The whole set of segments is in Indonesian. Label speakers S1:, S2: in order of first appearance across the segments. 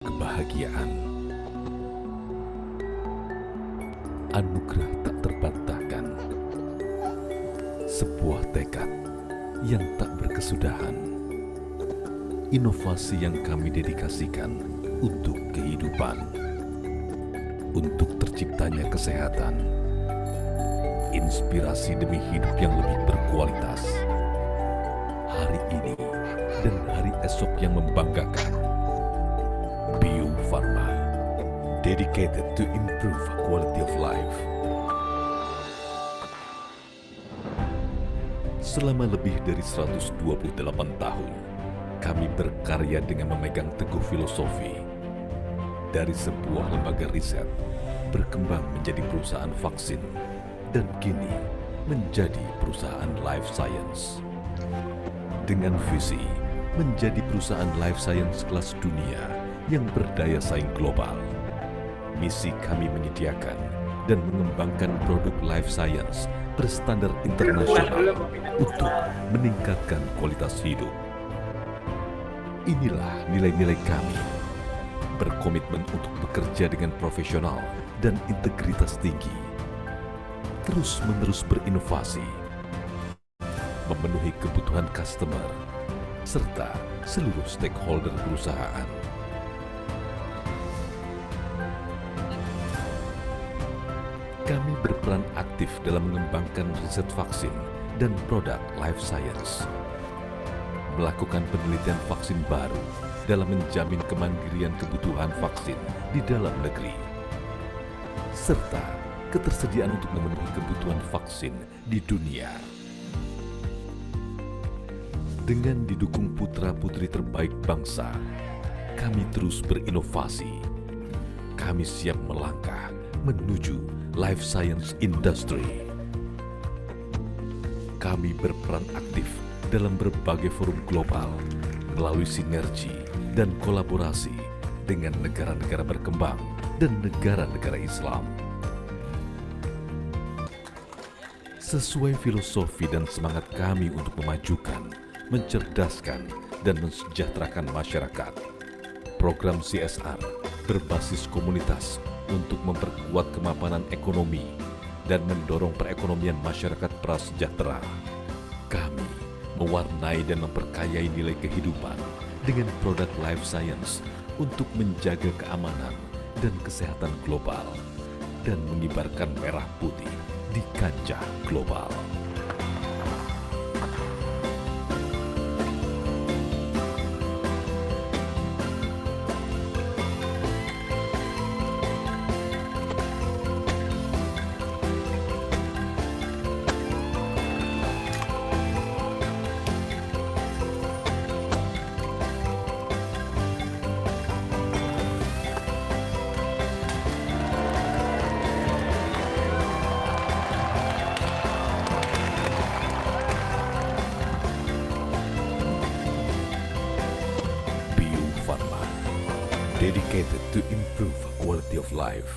S1: kebahagiaan, anugerah tak terbantahkan, sebuah tekad yang tak berkesudahan, inovasi yang kami dedikasikan untuk kehidupan, untuk terciptanya kesehatan, inspirasi demi hidup yang lebih berkualitas, hari ini dan hari esok yang membanggakan. Bio Farma, dedicated to improve quality of life. Selama lebih dari 128 tahun, kami berkarya dengan memegang teguh filosofi. Dari sebuah lembaga riset, berkembang menjadi perusahaan vaksin, dan kini menjadi perusahaan life science. Dengan visi menjadi perusahaan life science kelas dunia yang berdaya saing global, misi kami menyediakan dan mengembangkan produk life science berstandar internasional untuk meningkatkan kualitas hidup. Inilah nilai-nilai kami, berkomitmen untuk bekerja dengan profesional dan integritas tinggi, terus-menerus berinovasi, memenuhi kebutuhan customer, serta seluruh stakeholder perusahaan. Kami berperan aktif dalam mengembangkan riset vaksin dan produk life science, melakukan penelitian vaksin baru dalam menjamin kemandirian kebutuhan vaksin di dalam negeri, serta ketersediaan untuk memenuhi kebutuhan vaksin di dunia. Dengan didukung putra-putri terbaik bangsa, kami terus berinovasi. Kami siap melangkah menuju life science industry. Kami berperan aktif dalam berbagai forum global melalui sinergi dan kolaborasi dengan negara-negara berkembang dan negara-negara Islam. Sesuai filosofi dan semangat kami untuk memajukan, mencerdaskan, dan mensejahterakan masyarakat, program CSR berbasis komunitas untuk memperkuat kemapanan ekonomi dan mendorong perekonomian masyarakat prasejahtera. Kami mewarnai dan memperkayai nilai kehidupan dengan produk life science untuk menjaga keamanan dan kesehatan global dan mengibarkan merah putih di kancah global. Bio Farma, dedicated to improve quality of life.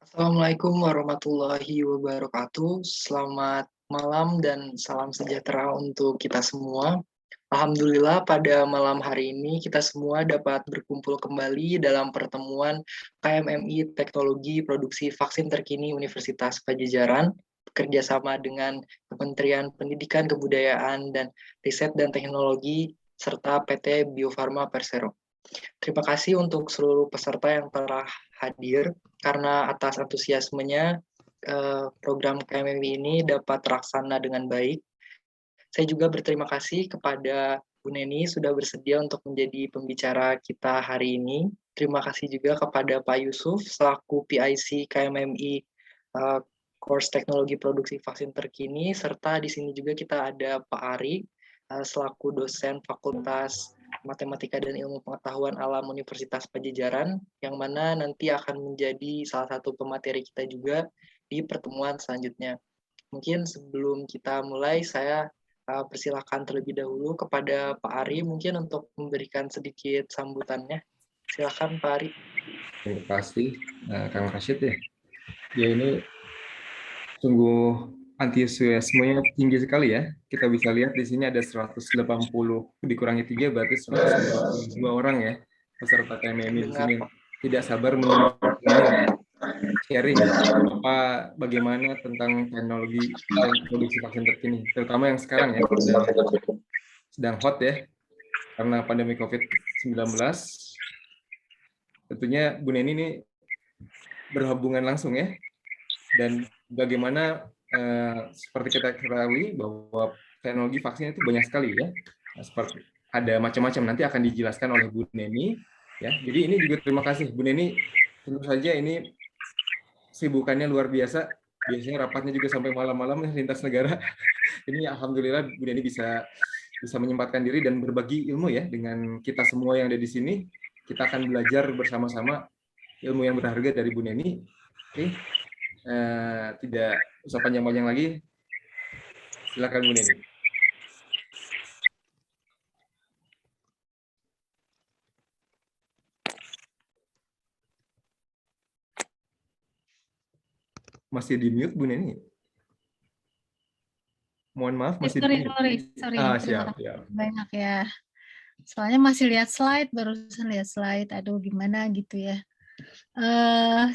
S2: Assalamualaikum warahmatullahi wabarakatuh. Selamat malam dan salam sejahtera untuk kita semua. Alhamdulillah pada malam hari ini kita semua dapat berkumpul kembali dalam pertemuan KMMI Teknologi Produksi Vaksin Terkini Universitas Padjadjaran bekerjasama dengan Kementerian Pendidikan, Kebudayaan, dan Riset dan Teknologi serta PT Bio Farma Persero. Terima kasih untuk seluruh peserta yang telah hadir karena atas antusiasmenya program KMMI ini dapat terlaksana dengan baik. Saya juga berterima kasih kepada Bu Neni sudah bersedia untuk menjadi pembicara kita hari ini. Terima kasih juga kepada Pak Yusuf selaku PIC KMMI Course Teknologi Produksi Vaksin Terkini, serta di sini juga kita ada Pak Ari selaku dosen Fakultas Matematika dan Ilmu Pengetahuan Alam Universitas Padjadjaran, yang mana nanti akan menjadi salah satu pemateri kita juga di pertemuan selanjutnya. Mungkin sebelum kita mulai, saya persilahkan terlebih dahulu kepada Pak Ari mungkin untuk memberikan sedikit sambutannya. Silakan Pak Ari.
S3: Terima kasih, Kang Rashid ya. Ya ini sungguh antusiasmenya tinggi sekali ya. Kita bisa lihat di sini ada 180 dikurangi 3 berarti 182 orang ya peserta TMMI di
S2: Benar,
S3: sini.
S2: Pak.
S3: Tidak sabar menunggu ini sharing bagaimana tentang teknologi produksi vaksin terkini, terutama yang sekarang ya sedang hot ya karena pandemi COVID-19. Tentunya Bu Neni ini berhubungan langsung ya, dan bagaimana seperti kita ketahui bahwa teknologi vaksin itu banyak sekali ya, seperti ada macam-macam, nanti akan dijelaskan oleh Bu Neni ya. Jadi ini juga terima kasih Bu Neni, tentu saja ini sibukannya luar biasa, biasanya rapatnya juga sampai malam-malam lintas negara. Ini alhamdulillah Bu Neni bisa menyempatkan diri dan berbagi ilmu ya dengan kita semua yang ada di sini. Kita akan belajar bersama-sama ilmu yang berharga dari Bu Neni. Oke, tidak usah panjang-panjang lagi, silakan Bu Neni. Masih di mute Bu Neni? Mohon maaf, masih di mute.
S4: Sorry.
S3: Siap.
S4: Banyak ya. Soalnya masih lihat slide, barusan lihat slide. Aduh, gimana gitu ya.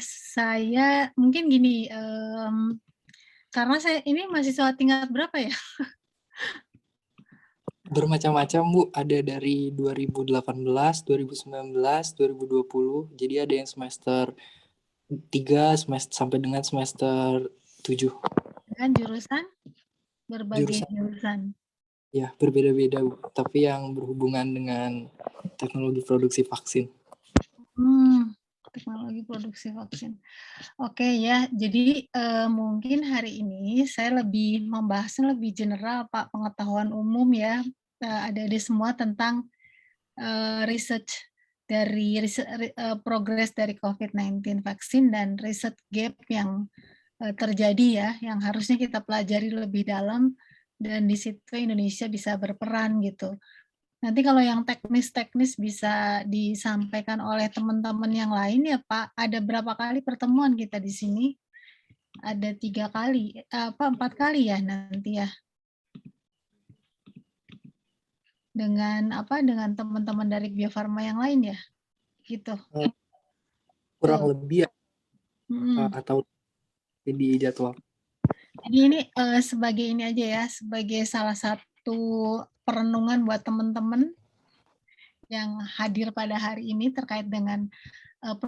S4: Saya mungkin gini, karena saya ini mahasiswa tingkat berapa ya?
S2: Bermacam-macam, Bu. Ada dari 2018, 2019, 2020. Jadi ada yang semester 3 semester sampai dengan semester 7.
S4: Dengan jurusan? Berbagai jurusan.
S2: Ya, berbeda-beda, Bu. Tapi yang berhubungan dengan teknologi produksi vaksin.
S4: Teknologi produksi vaksin. Oke ya, jadi mungkin hari ini saya lebih membahasnya lebih general, Pak, pengetahuan umum ya, adik-adik semua tentang research dari progres dari COVID-19 vaksin dan riset gap yang terjadi ya, yang harusnya kita pelajari lebih dalam dan di situ Indonesia bisa berperan gitu. Nanti kalau yang teknis-teknis bisa disampaikan oleh teman-teman yang lain ya Pak. Ada berapa kali pertemuan kita di sini? Ada 3 kali, 4 kali ya nanti ya. Dengan teman-teman dari Bio Farma yang lain ya, gitu.
S2: Kurang lebih ya, atau di jadwal.
S4: Jadi ini sebagai ini aja ya, sebagai salah satu perenungan buat teman-teman yang hadir pada hari ini terkait dengan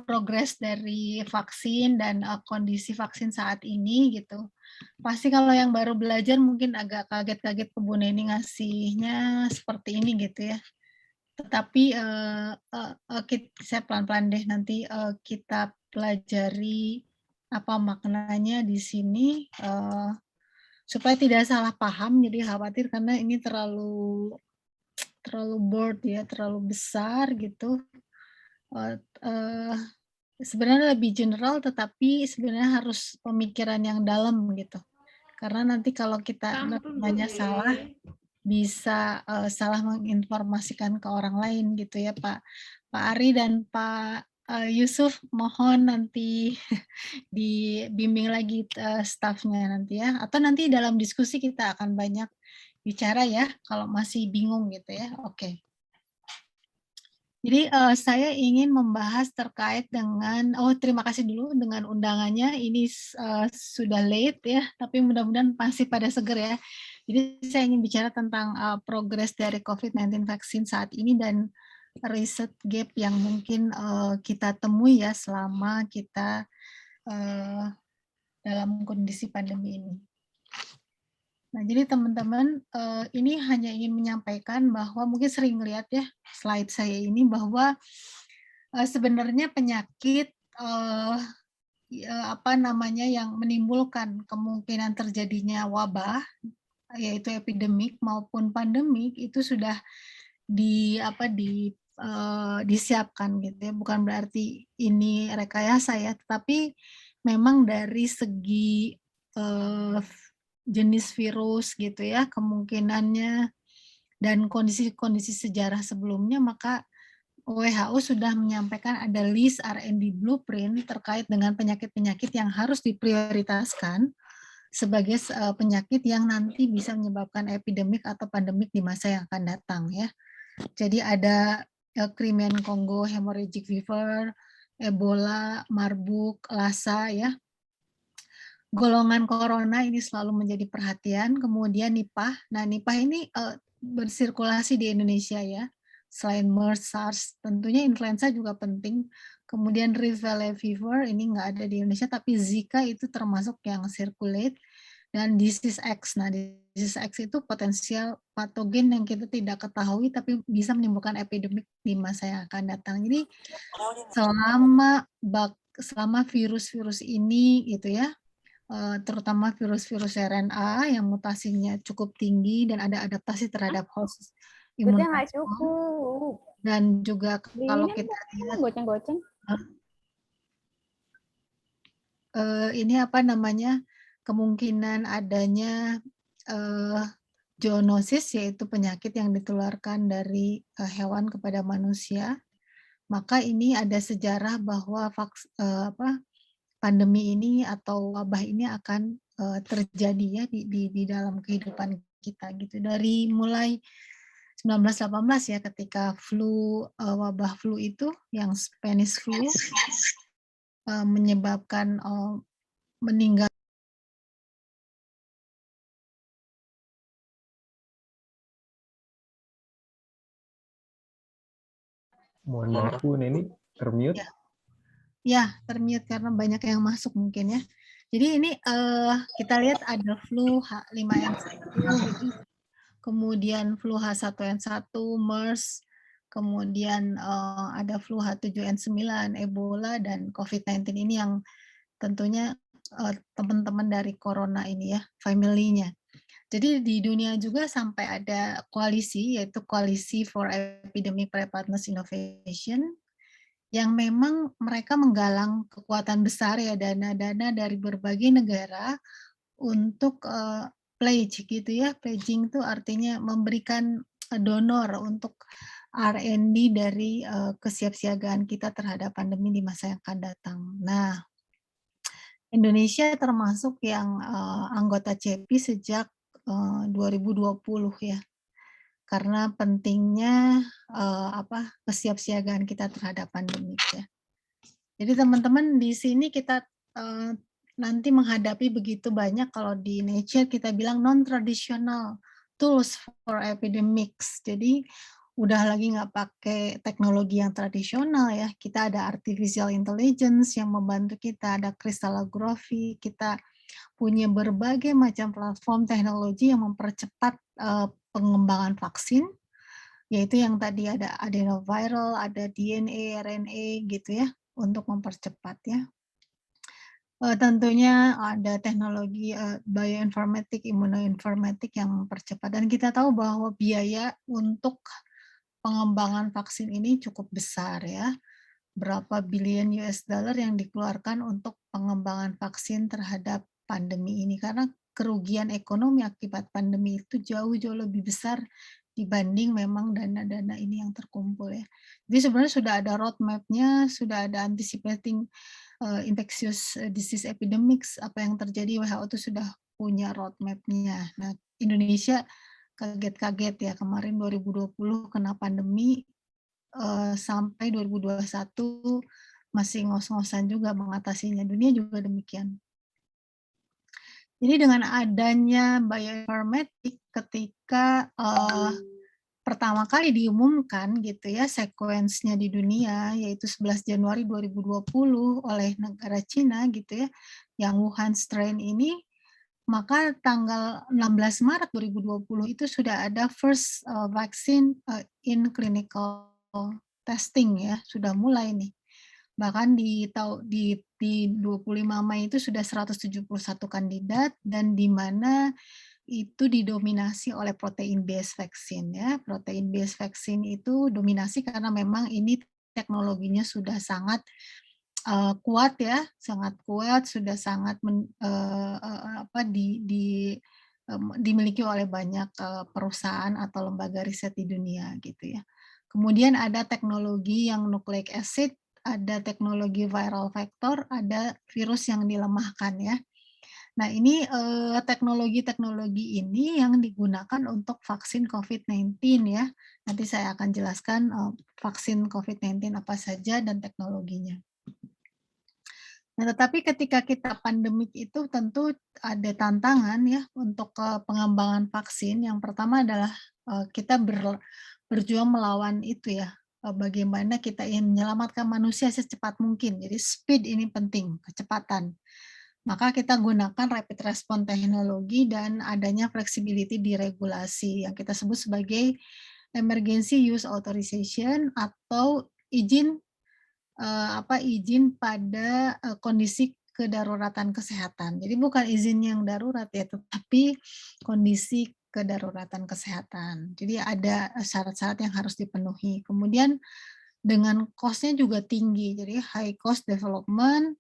S4: progres dari vaksin dan kondisi vaksin saat ini gitu. Pasti kalau yang baru belajar mungkin agak kaget-kaget ke Bu Neni ngasihnya seperti ini gitu ya. Tetapi saya pelan-pelan deh nanti kita pelajari apa maknanya di sini supaya tidak salah paham. Jadi khawatir karena ini terlalu broad ya, terlalu besar gitu. Sebenarnya lebih general, tetapi sebenarnya harus pemikiran yang dalam gitu. Karena nanti kalau kita namanya salah, bisa salah menginformasikan ke orang lain gitu ya Pak Ari dan Pak Yusuf, mohon nanti dibimbing lagi stafnya nanti ya. Atau nanti dalam diskusi kita akan banyak bicara ya, kalau masih bingung gitu ya. Oke. Jadi saya ingin membahas terkait dengan, terima kasih dulu dengan undangannya, ini sudah late ya, tapi mudah-mudahan masih pada seger ya. Jadi saya ingin bicara tentang progres dari COVID-19 vaksin saat ini dan riset gap yang mungkin kita temui ya selama kita dalam kondisi pandemi ini. Nah, jadi teman-teman, ini hanya ingin menyampaikan bahwa mungkin sering lihat ya slide saya ini bahwa sebenarnya penyakit yang menimbulkan kemungkinan terjadinya wabah, yaitu epidemik maupun pandemik itu sudah disiapkan gitu ya. Bukan berarti ini rekayasa ya, tetapi memang dari segi jenis virus gitu ya, kemungkinannya dan kondisi-kondisi sejarah sebelumnya, maka WHO sudah menyampaikan ada list R&D blueprint terkait dengan penyakit-penyakit yang harus diprioritaskan sebagai penyakit yang nanti bisa menyebabkan epidemik atau pandemik di masa yang akan datang ya. Jadi ada Crimean Congo hemorrhagic fever, Ebola, Marburg, Lassa ya. Golongan corona ini selalu menjadi perhatian, kemudian Nipah. Nah, Nipah ini bersirkulasi di Indonesia ya. Selain MERS, SARS, tentunya influenza juga penting. Kemudian Rift Valley fever ini nggak ada di Indonesia, tapi Zika itu termasuk yang circulate. Dan disease X. Nah, disease X itu potensial patogen yang kita tidak ketahui, tapi bisa menimbulkan epidemik di masa yang akan datang. Jadi selama virus-virus ini gitu ya, terutama virus-virus RNA yang mutasinya cukup tinggi dan ada adaptasi terhadap host imun
S5: Duitnya nggak
S4: respon.
S5: cukup.
S4: Dan juga kalau
S5: Belinya
S4: kita lihat
S5: goceng-goceng.
S4: ini apa namanya, kemungkinan adanya zoonosis, yaitu penyakit yang ditularkan dari hewan kepada manusia. Maka ini ada sejarah bahwa pandemi ini atau wabah ini akan terjadi ya di dalam kehidupan kita gitu. Dari mulai 1918 ya, ketika wabah flu itu yang Spanish flu menyebabkan meninggal.
S3: Mohon maaf Bu, Neni, termute.
S4: Ya, termute karena banyak yang masuk mungkin ya. Jadi ini kita lihat ada flu H5N1 gitu. Kemudian flu H1N1, MERS, kemudian ada flu H7N9, Ebola, dan COVID-19 ini yang tentunya teman-teman dari corona ini ya, family-nya. Jadi di dunia juga sampai ada koalisi, yaitu Coalition for Epidemic Preparedness Innovation, yang memang mereka menggalang kekuatan besar ya, dana-dana dari berbagai negara untuk pledge gitu ya. Pledging itu artinya memberikan donor untuk R&D dari kesiapsiagaan kita terhadap pandemi di masa yang akan datang. Nah, Indonesia termasuk yang anggota CEPI sejak 2020 ya. Karena pentingnya kesiapsiagaan kita terhadap pandemi ya. Jadi teman-teman di sini kita nanti menghadapi begitu banyak, kalau di Nature kita bilang non-traditional tools for epidemics. Jadi udah lagi nggak pakai teknologi yang tradisional ya. Kita ada artificial intelligence yang membantu kita, ada crystallography, kita punya berbagai macam platform teknologi yang mempercepat pengembangan vaksin, yaitu yang tadi ada adenoviral, ada DNA, RNA gitu ya, untuk mempercepat ya. Tentunya ada teknologi bioinformatik, immunoinformatik yang mempercepat. Dan kita tahu bahwa biaya untuk pengembangan vaksin ini cukup besar ya. Berapa billion US dollar yang dikeluarkan untuk pengembangan vaksin terhadap pandemi ini, karena kerugian ekonomi akibat pandemi itu jauh-jauh lebih besar dibanding memang dana-dana ini yang terkumpul ya. Jadi sebenarnya sudah ada roadmap-nya, sudah ada anticipating infectious disease epidemics, apa yang terjadi, WHO itu sudah punya roadmap-nya. Nah, Indonesia kaget-kaget ya, kemarin 2020 kena pandemi, sampai 2021 masih ngos-ngosan juga mengatasinya. Dunia juga demikian. Jadi dengan adanya bioinformatik, ketika pertama kali diumumkan gitu ya sekuensnya di dunia, yaitu 11 Januari 2020 oleh negara Cina gitu ya, yang Wuhan strain ini, maka tanggal 16 Maret 2020 itu sudah ada first vaccine in clinical testing ya, sudah mulai nih. Bahkan di 25 Mei itu sudah 171 kandidat, dan di mana itu didominasi oleh protein based vaccine ya. Protein based vaccine itu dominasi karena memang ini teknologinya sudah sangat kuat ya, sangat kuat, sudah sangat dimiliki oleh banyak perusahaan atau lembaga riset di dunia gitu ya. Kemudian ada teknologi yang nucleic acid, ada teknologi viral vector, ada virus yang dilemahkan ya. Nah, ini teknologi-teknologi ini yang digunakan untuk vaksin COVID-19 ya. Nanti saya akan jelaskan vaksin COVID-19 apa saja dan teknologinya. Nah, tetapi ketika kita pandemik itu tentu ada tantangan ya untuk pengembangan vaksin. Yang pertama adalah kita berjuang melawan itu ya, bagaimana kita ingin menyelamatkan manusia secepat mungkin. Jadi speed ini penting, kecepatan. Maka kita gunakan rapid response teknologi dan adanya flexibility di regulasi yang kita sebut sebagai emergency use authorization atau izin izin pada kondisi kedaruratan kesehatan. Jadi bukan izin yang darurat ya, tetapi kondisi kedaruratan kesehatan. Jadi ada syarat-syarat yang harus dipenuhi. Kemudian dengan cost-nya juga tinggi, jadi high cost development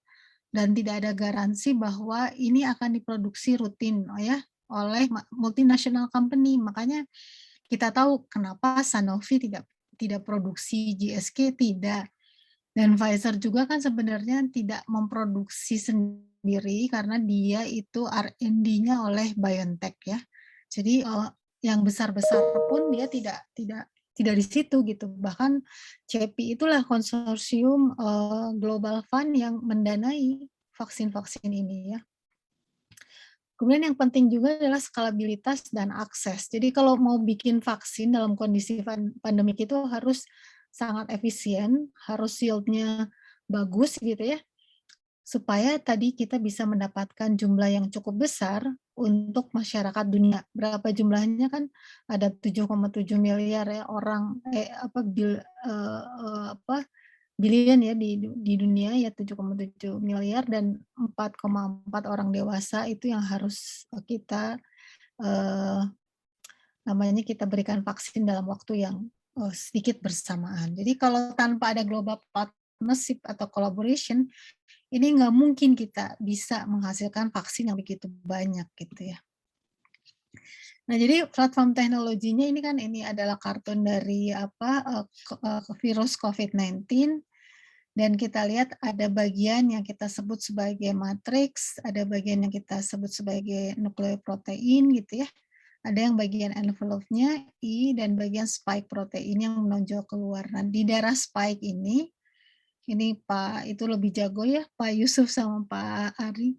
S4: dan tidak ada garansi bahwa ini akan diproduksi rutin ya oleh multinational company. Makanya kita tahu kenapa Sanofi tidak produksi, GSK tidak, dan Pfizer juga kan sebenarnya tidak memproduksi sendiri karena dia itu R&D-nya oleh BioNTech ya. Jadi yang besar-besar pun dia tidak di situ gitu. Bahkan CEPI itulah konsorsium Global Fund yang mendanai vaksin-vaksin ini ya. Kemudian yang penting juga adalah skalabilitas dan akses. Jadi kalau mau bikin vaksin dalam kondisi pandemik itu harus sangat efisien, harus yield-nya bagus gitu ya, supaya tadi kita bisa mendapatkan jumlah yang cukup besar untuk masyarakat dunia. Berapa jumlahnya kan ada 7,7 miliar ya orang billion ya di dunia ya 7,7 miliar dan 4,4 orang dewasa itu yang harus kita kita berikan vaksin dalam waktu yang sedikit bersamaan. Jadi kalau tanpa ada global partnership atau collaboration, ini nggak mungkin kita bisa menghasilkan vaksin yang begitu banyak gitu ya. Nah, jadi platform teknologinya ini adalah kartun dari virus COVID-19 dan kita lihat ada bagian yang kita sebut sebagai matriks, ada bagian yang kita sebut sebagai nukleoprotein gitu ya. Ada yang bagian envelope-nya I dan bagian spike protein yang menonjol keluar. Nah, di daerah spike ini Pak itu lebih jago ya, Pak Yusuf sama Pak Ari.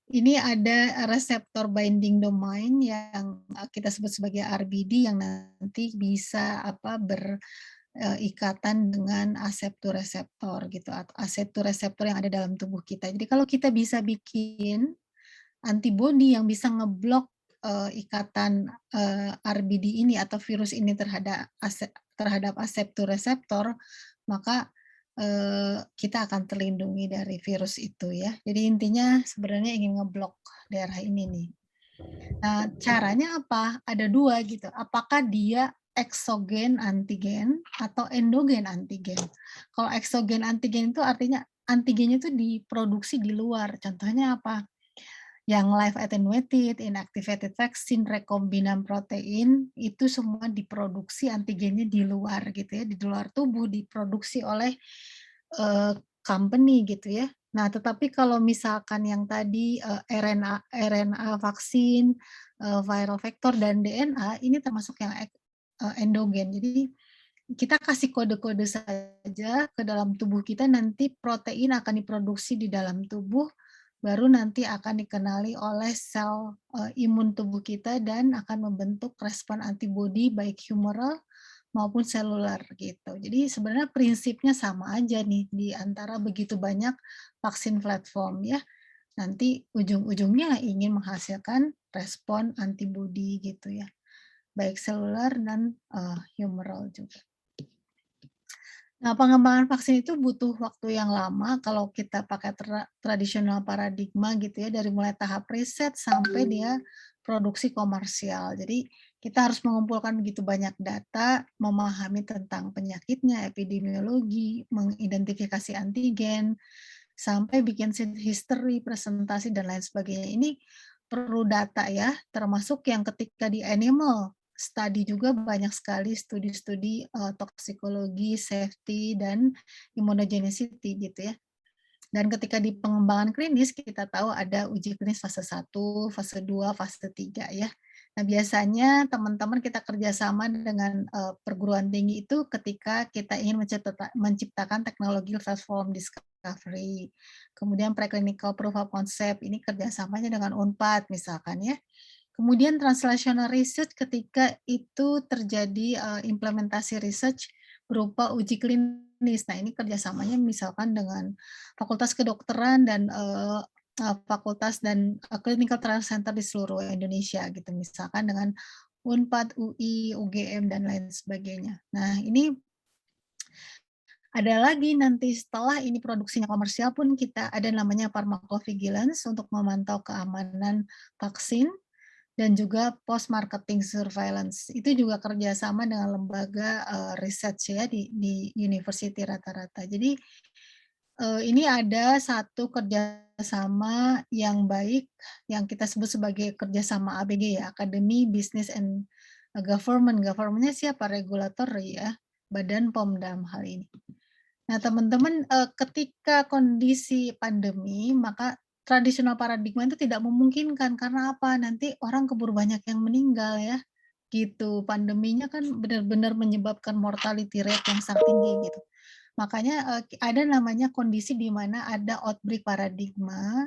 S4: Ini ada reseptor binding domain yang kita sebut sebagai RBD yang nanti bisa berikatan dengan aseptoreseptor gitu atau aseptoreseptor yang ada dalam tubuh kita. Jadi kalau kita bisa bikin antibodi yang bisa ngeblok ikatan RBD ini atau virus ini terhadap aseptoreseptor, maka kita akan terlindungi dari virus itu ya. Jadi intinya sebenarnya ingin ngeblok daerah ini nih. Nah, caranya apa? Ada dua gitu. Apakah dia eksogen antigen atau endogen antigen? Kalau eksogen antigen itu artinya antigennya itu diproduksi di luar. Contohnya apa? Yang live attenuated, inactivated vaccine, rekombinan protein, itu semua diproduksi antigennya di luar gitu ya, di luar tubuh, diproduksi oleh company gitu ya. Nah, tetapi kalau misalkan yang tadi RNA vaksin, viral vector dan DNA ini termasuk yang endogen. Jadi kita kasih kode-kode saja ke dalam tubuh kita, nanti protein akan diproduksi di dalam tubuh, baru nanti akan dikenali oleh sel imun tubuh kita dan akan membentuk respon antibodi baik humoral maupun seluler gitu. Jadi sebenarnya prinsipnya sama aja nih di antara begitu banyak vaksin platform ya. Nanti ujung-ujungnya ingin menghasilkan respon antibodi gitu ya. Baik seluler dan humoral juga. Nah, pengembangan vaksin itu butuh waktu yang lama kalau kita pakai tradisional paradigma gitu ya, dari mulai tahap riset sampai dia produksi komersial. Jadi kita harus mengumpulkan begitu banyak data, memahami tentang penyakitnya, epidemiologi, mengidentifikasi antigen, sampai bikin history, presentasi, dan lain sebagainya. Ini perlu data ya, termasuk yang ketika di animal study juga banyak sekali studi-studi toksikologi, safety, dan immunogenicity gitu ya. Dan ketika di pengembangan klinis kita tahu ada uji klinis fase 1, fase 2, fase 3 ya. Nah, biasanya teman-teman kita kerjasama dengan perguruan tinggi itu ketika kita ingin menciptakan teknologi platform discovery. Kemudian preclinical proof of concept, ini kerjasamanya dengan UNPAD misalkan ya. Kemudian translational research ketika itu terjadi implementasi research berupa uji klinis. Nah, ini kerjasamanya misalkan dengan Fakultas Kedokteran dan fakultas dan clinical trial center di seluruh Indonesia gitu, misalkan dengan UNPAD, UI, UGM dan lain sebagainya. Nah, ini ada lagi nanti setelah ini produksinya komersial pun kita ada namanya pharmacovigilance untuk memantau keamanan vaksin dan juga post marketing surveillance. Itu juga kerjasama dengan lembaga research ya di university rata-rata. Jadi ini ada satu kerjasama yang baik yang kita sebut sebagai kerjasama ABG ya, Academy, Business and Government. Government-nya siapa? Regulator ya, Badan POM dalam hal ini. Nah, teman-teman, ketika kondisi pandemi, maka tradisional paradigma itu tidak memungkinkan. Karena apa? Nanti orang keburu banyak yang meninggal ya, gitu. Pandeminya kan benar-benar menyebabkan mortality rate yang sangat tinggi gitu. Makanya ada namanya kondisi di mana ada outbreak paradigma,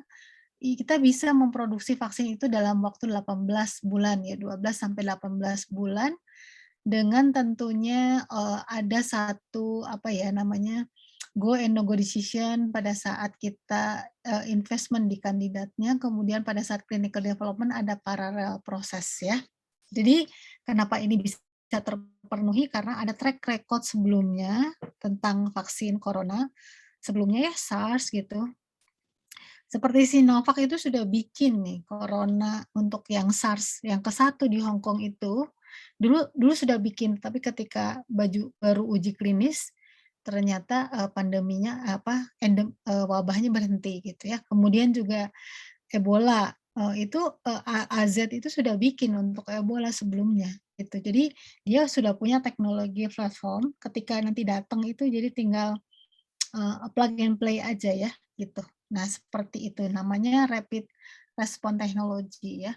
S4: kita bisa memproduksi vaksin itu dalam waktu 18 bulan ya, 12 sampai 18 bulan dengan tentunya ada satu apa ya namanya go and no go decision pada saat kita investment di kandidatnya, kemudian pada saat clinical development ada paralel proses ya. Jadi kenapa ini bisa terpenuhi karena ada track record sebelumnya tentang vaksin corona, sebelumnya ya SARS gitu. Seperti Sinovac itu sudah bikin nih corona untuk yang SARS yang ke-1 di Hong Kong itu, dulu sudah bikin, tapi ketika baru uji klinis, ternyata pandeminya wabahnya berhenti gitu ya. Kemudian juga Ebola, itu AZ itu sudah bikin untuk Ebola sebelumnya gitu. Jadi dia sudah punya teknologi platform, ketika nanti datang itu jadi tinggal plug and play aja ya gitu. Nah, seperti itu namanya rapid response technology ya.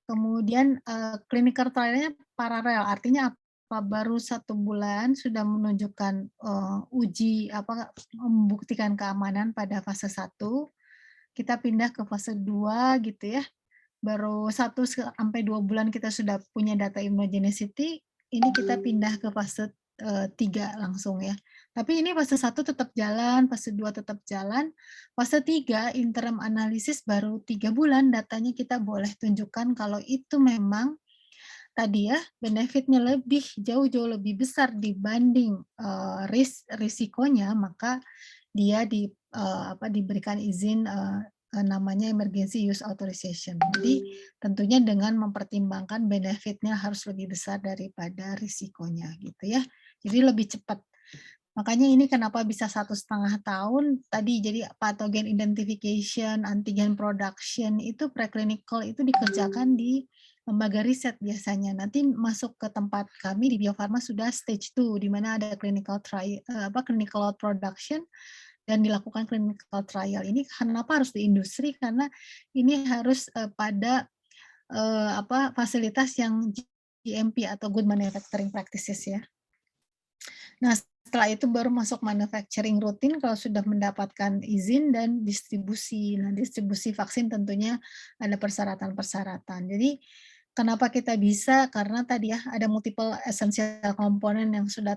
S4: Kemudian clinical trial-nya paralel, artinya apa? Baru 1 bulan sudah menunjukkan uji membuktikan keamanan pada fase 1, kita pindah ke fase 2 gitu ya. Baru 1 sampai 2 bulan kita sudah punya data immunogenicity, ini kita pindah ke fase 3 langsung ya. Tapi ini fase 1 tetap jalan, fase 2 tetap jalan, fase 3 interim analisis baru 3 bulan datanya kita boleh tunjukkan kalau itu memang tadi ya benefitnya jauh-jauh lebih besar dibanding risikonya, maka dia diberikan izin namanya emergency use authorization. Jadi tentunya dengan mempertimbangkan benefitnya harus lebih besar daripada risikonya gitu ya. Jadi lebih cepat. Makanya ini kenapa bisa 1,5 tahun tadi, jadi pathogen identification, antigen production itu preclinical itu dikerjakan di lembaga riset biasanya. Nanti masuk ke tempat kami di Bio Farma sudah stage 2 di mana ada clinical trial clinical production dan dilakukan clinical trial. Ini kenapa harus di industri? Karena ini harus pada fasilitas yang GMP atau Good Manufacturing Practices ya. Nah, setelah itu baru masuk manufacturing rutin kalau sudah mendapatkan izin dan distribusi. Nah, distribusi vaksin tentunya ada persyaratan-persyaratan. Jadi kenapa kita bisa? Karena tadi ya ada multiple essential komponen yang sudah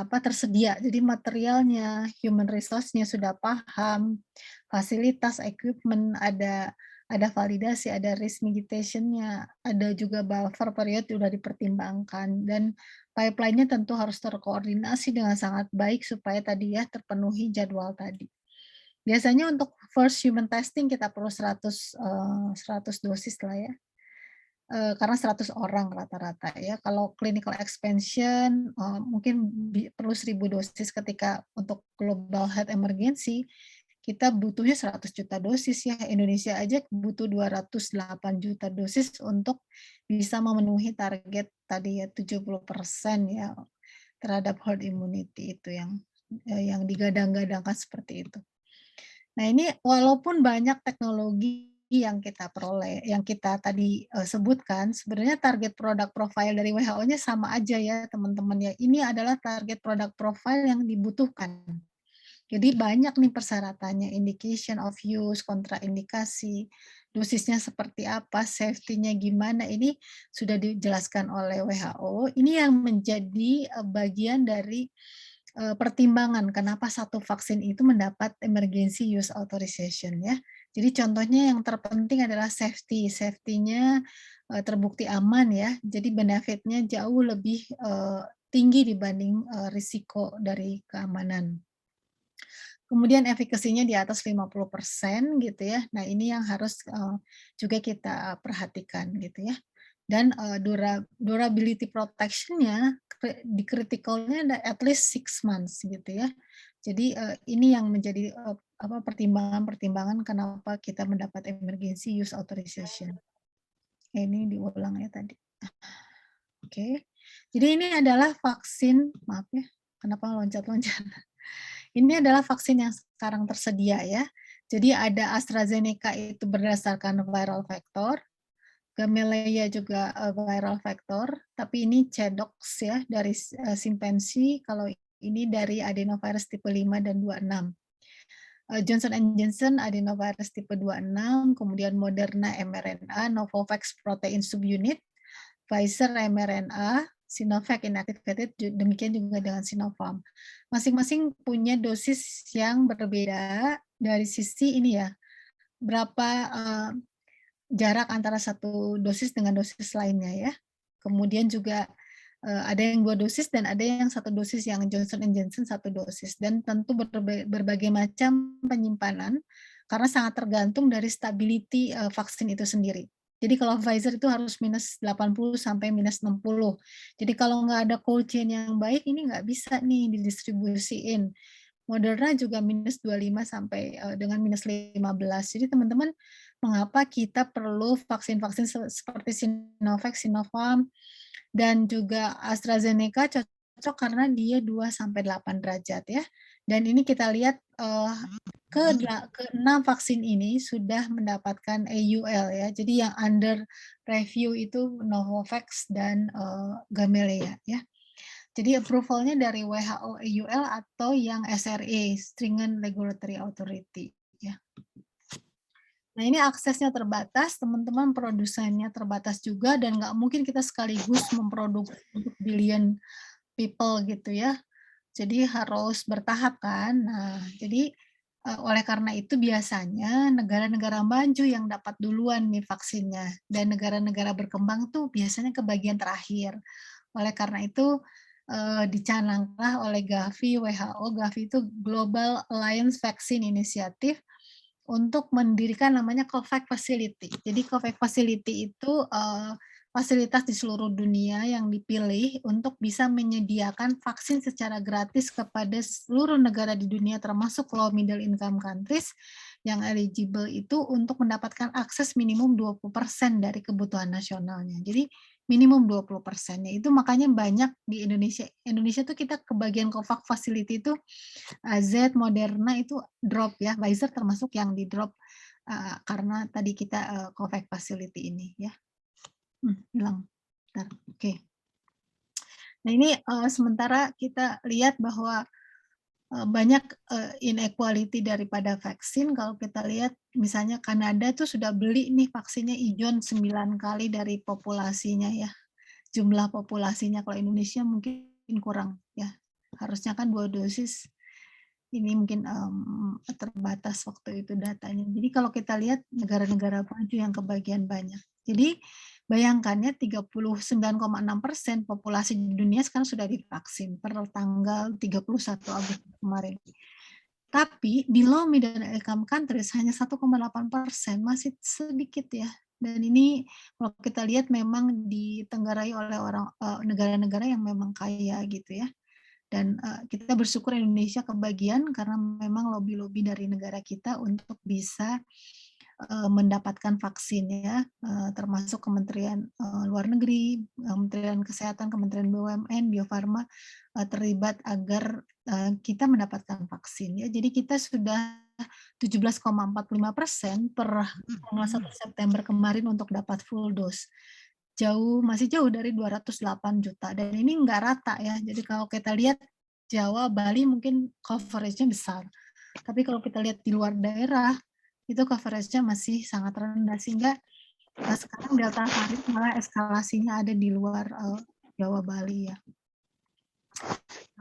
S4: tersedia. Jadi materialnya, human resource-nya sudah paham, fasilitas, equipment, ada validasi, ada risk mitigation-nya, ada juga buffer period sudah dipertimbangkan, dan pipeline-nya tentu harus terkoordinasi dengan sangat baik supaya tadi ya terpenuhi jadwal tadi. Biasanya untuk first human testing kita perlu 100 dosis lah ya. Karena 100 orang rata-rata ya. Kalau clinical expansion mungkin perlu 1.000 dosis ketika untuk global health emergency, kita butuhnya 100 juta dosis ya. Indonesia aja butuh 208 juta dosis untuk bisa memenuhi target tadi ya 70% ya terhadap herd immunity itu yang digadang-gadangkan seperti itu. Nah, ini walaupun banyak teknologi yang kita peroleh, yang kita tadi, sebutkan, sebenarnya target product profile dari WHO-nya sama aja ya, teman-teman ya. Ini adalah target product profile yang dibutuhkan. Jadi banyak nih persyaratannya, indication of use, kontraindikasi, dosisnya seperti apa, safety-nya gimana, ini sudah dijelaskan oleh WHO. Ini yang menjadi, bagian dari, pertimbangan kenapa satu vaksin itu mendapat emergency use authorization ya. Jadi contohnya yang terpenting adalah safety, safety-nya, terbukti aman ya, jadi benefit-nya jauh lebih, tinggi dibanding, risiko dari keamanan. Kemudian efikasinya di atas 50% gitu ya. Nah, ini yang harus, juga kita perhatikan gitu ya. Dan, durability protection-nya di critical-nya ada at least 6 months gitu ya. Jadi, ini yang menjadi, pertimbangan-pertimbangan kenapa kita mendapat emergency use authorization. Ini diulang ya tadi. Oke. Jadi ini adalah vaksin, maaf ya, kenapa loncat-loncat. Ini adalah vaksin yang sekarang tersedia ya. Jadi ada AstraZeneca itu berdasarkan viral vector, Gamaleya juga, viral vector, tapi ini ChAdOx ya dari simpansi, kalau ini dari adenovirus tipe 5 dan 26. Johnson & Johnson adenovirus tipe 26, kemudian Moderna mRNA, Novavax protein subunit, Pfizer mRNA, Sinovac inactivated, demikian juga dengan Sinopharm. Masing-masing punya dosis yang berbeda dari sisi ini ya, berapa jarak antara satu dosis dengan dosis lainnya ya. Kemudian juga ada yang 2 dosis dan ada yang 1 dosis, yang Johnson & Johnson 1 dosis, dan tentu berbagai macam penyimpanan karena sangat tergantung dari stability vaksin itu sendiri. Jadi kalau Pfizer itu harus -80 sampai -60. Jadi kalau nggak ada cold chain yang baik, ini nggak bisa nih didistribusiin. Moderna juga -25 sampai dengan -15. Jadi teman-teman, mengapa kita perlu vaksin-vaksin seperti Sinovac, Sinopharm, dan juga AstraZeneca cocok karena dia 2 sampai 8 derajat ya. Dan ini kita lihat, ke-6 vaksin ini sudah mendapatkan EUL ya. Jadi yang under review itu Novavax dan, Gamaleya ya. Jadi approval-nya dari WHO EUL atau yang SRA, Stringent Regulatory Authority ya. Nah, ini aksesnya terbatas, teman-teman, produsennya terbatas juga, dan nggak mungkin kita sekaligus memproduksi untuk billion people gitu ya. Jadi harus bertahap kan. Nah, jadi oleh karena itu biasanya negara-negara maju yang dapat duluan nih vaksinnya, dan negara-negara berkembang tuh biasanya ke bagian terakhir. Oleh karena itu dicananglah oleh Gavi, WHO. Gavi itu Global Alliance Vaccine Initiative, untuk mendirikan namanya COVAX Facility. Jadi COVAX Facility itu fasilitas di seluruh dunia yang dipilih untuk bisa menyediakan vaksin secara gratis kepada seluruh negara di dunia, termasuk low middle income countries yang eligible itu, untuk mendapatkan akses minimum 20% dari kebutuhan nasionalnya. Jadi minimum 20%-nya itu, makanya banyak di Indonesia. Indonesia tuh kita ke bagian COVAX Facility itu Z, Moderna itu drop ya, Pfizer termasuk yang di drop karena tadi kita COVAX Facility ini ya. Hilang. Bentar, oke. Nah, ini sementara kita lihat bahwa banyak inequality daripada vaksin. Kalau kita lihat misalnya Kanada tuh sudah beli nih vaksinnya ijon 9 kali dari populasinya ya. Jumlah populasinya, kalau Indonesia mungkin kurang ya. Harusnya kan 2 dosis. Ini mungkin terbatas waktu itu datanya. Jadi kalau kita lihat negara-negara maju yang kebagian banyak. Jadi bayangkannya 39,6% populasi di dunia sekarang sudah divaksin per tanggal 31 Agustus kemarin. Tapi di low middle income countries hanya 1,8%, masih sedikit ya. Dan ini kalau kita lihat memang ditenggarai oleh negara-negara yang memang kaya gitu ya. Dan kita bersyukur Indonesia kebagian karena memang lobby-lobby dari negara kita untuk bisa mendapatkan vaksin ya, termasuk Kementerian Luar Negeri, Kementerian Kesehatan, Kementerian BUMN, Bio Farma terlibat agar kita mendapatkan vaksin ya. Jadi kita sudah 17,45% per tanggal 1 September kemarin untuk dapat full dose. Masih jauh dari 208 juta dan ini nggak rata ya. Jadi kalau kita lihat Jawa, Bali mungkin coverage-nya besar. Tapi kalau kita lihat di luar daerah itu coverage-nya masih sangat rendah sehingga sekarang Delta varian malah eskalasinya ada di luar Jawa, Bali ya.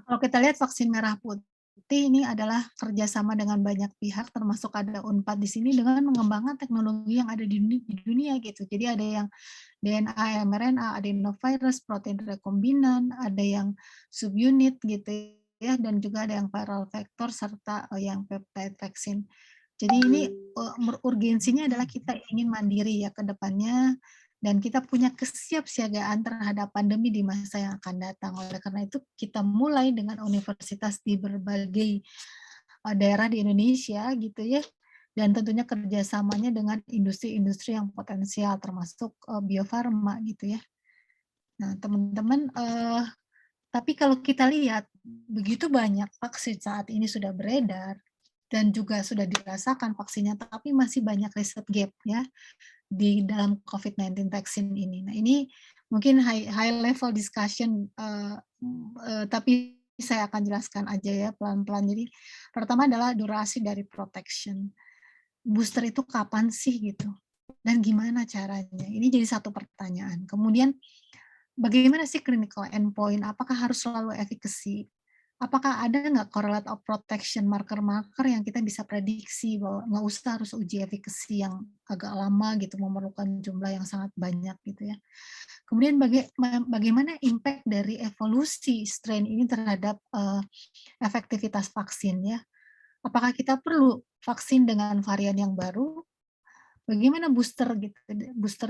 S4: Kalau kita lihat vaksin merah putih ini adalah kerjasama dengan banyak pihak, termasuk ada UNPAD di sini dengan mengembangkan teknologi yang ada di dunia gitu. Jadi ada yang DNA, mRNA, adenovirus, protein rekombinan, ada yang subunit gitu ya, dan juga ada yang viral vector serta yang peptide vaksin. Jadi ini urgensinya adalah kita ingin mandiri ya ke depannya dan kita punya kesiapsiagaan terhadap pandemi di masa yang akan datang. Oleh karena itu kita mulai dengan universitas di berbagai daerah di Indonesia gitu ya. Dan tentunya kerjasamanya dengan industri-industri yang potensial termasuk Bio Farma gitu ya. Nah teman-teman, tapi kalau kita lihat begitu banyak vaksin saat ini sudah beredar dan juga sudah dirasakan vaksinnya, tapi masih banyak riset gap ya di dalam COVID-19 vaksin ini. Nah ini mungkin high level discussion, tapi saya akan jelaskan aja ya pelan-pelan. Jadi pertama adalah durasi dari protection. Booster itu kapan sih gitu? Dan gimana caranya? Ini jadi satu pertanyaan. Kemudian bagaimana sih clinical endpoint? Apakah harus selalu efficacy? Apakah ada nggak correlate of protection marker-marker yang kita bisa prediksi bahwa nggak usah harus uji efficacy yang agak lama gitu, memerlukan jumlah yang sangat banyak gitu ya. Kemudian bagaimana impact dari evolusi strain ini terhadap efektivitas vaksin ya. Apakah kita perlu vaksin dengan varian yang baru? Bagaimana booster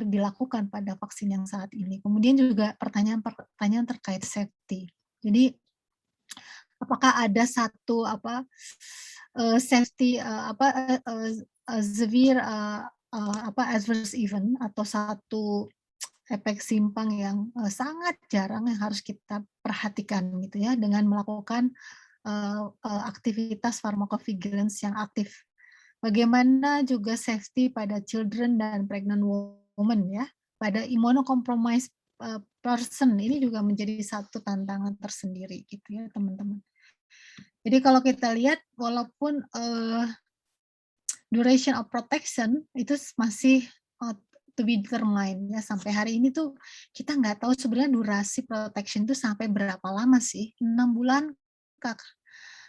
S4: dilakukan pada vaksin yang saat ini? Kemudian juga pertanyaan terkait safety. Jadi apakah ada satu safety severe adverse event atau satu efek simpang yang sangat jarang yang harus kita perhatikan gitu ya dengan melakukan aktivitas pharmacovigilance yang aktif. Bagaimana juga safety pada children dan pregnant women ya, pada immunocompromised person ini juga menjadi satu tantangan tersendiri gitu ya teman-teman. Jadi kalau kita lihat walaupun duration of protection itu masih to be determined ya sampai hari ini tuh kita nggak tahu sebenarnya durasi protection itu sampai berapa lama sih, 6 bulan kah,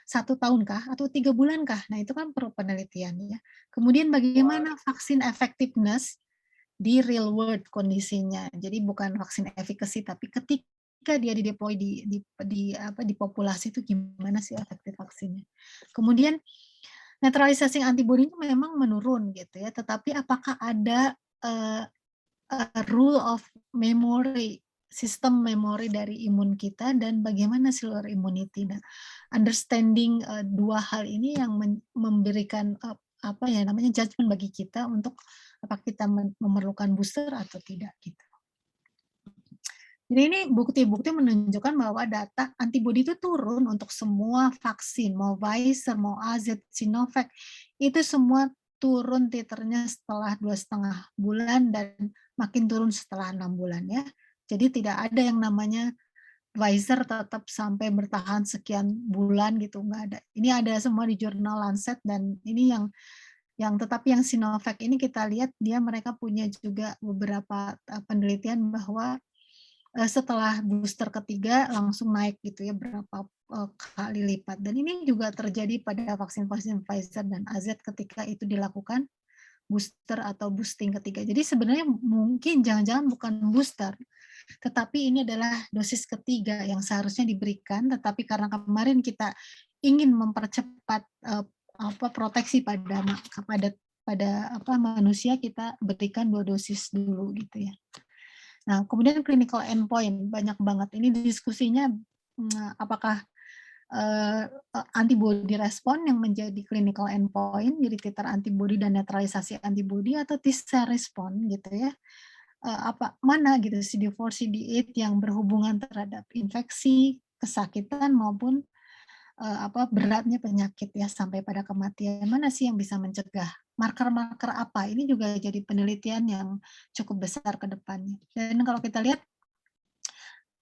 S4: 1 tahun kah, atau 3 bulan kah? Nah itu kan perlu penelitian ya. Kemudian bagaimana vaksin effectiveness di real world kondisinya. Jadi bukan vaksin efficacy tapi ketika dia dideploy di populasi itu gimana sih efektif vaksinnya. Kemudian neutralizing antibody itu memang menurun gitu ya, tetapi apakah ada rule of memory, sistem memori dari imun kita dan bagaimana cellular immunity. Nah, understanding dua hal ini yang memberikan judgment bagi kita untuk apakah kita memerlukan booster atau tidak gitu. Jadi ini bukti-bukti menunjukkan bahwa data antibodi itu turun untuk semua vaksin, mau Pfizer, mau AZ, Sinovac, itu semua turun titernya setelah 2,5 bulan dan makin turun setelah 6 bulan ya. Jadi tidak ada yang namanya Pfizer tetap sampai bertahan sekian bulan gitu, nggak ada. Ini ada semua di jurnal Lancet dan ini tetapi yang Sinovac ini kita lihat mereka punya juga beberapa penelitian bahwa setelah booster ketiga langsung naik gitu ya berapa kali lipat. Dan ini juga terjadi pada vaksin-vaksin Pfizer dan AZ ketika itu dilakukan booster atau boosting ketiga. Jadi sebenarnya mungkin jangan-jangan bukan booster, tetapi ini adalah dosis ketiga yang seharusnya diberikan, tetapi karena kemarin kita ingin mempercepat proteksi pada manusia, kita berikan 2 dosis dulu gitu ya. Nah, kemudian clinical endpoint banyak banget. Ini diskusinya apakah antibody respon yang menjadi clinical endpoint, jadi titer antibody dan netralisasi antibody, atau T-cell respon gitu ya. Mana gitu CD4, CD8 yang berhubungan terhadap infeksi, kesakitan maupun beratnya penyakit ya sampai pada kematian. Mana sih yang bisa mencegah? Marker-marker apa? Ini juga jadi penelitian yang cukup besar ke depannya. Dan kalau kita lihat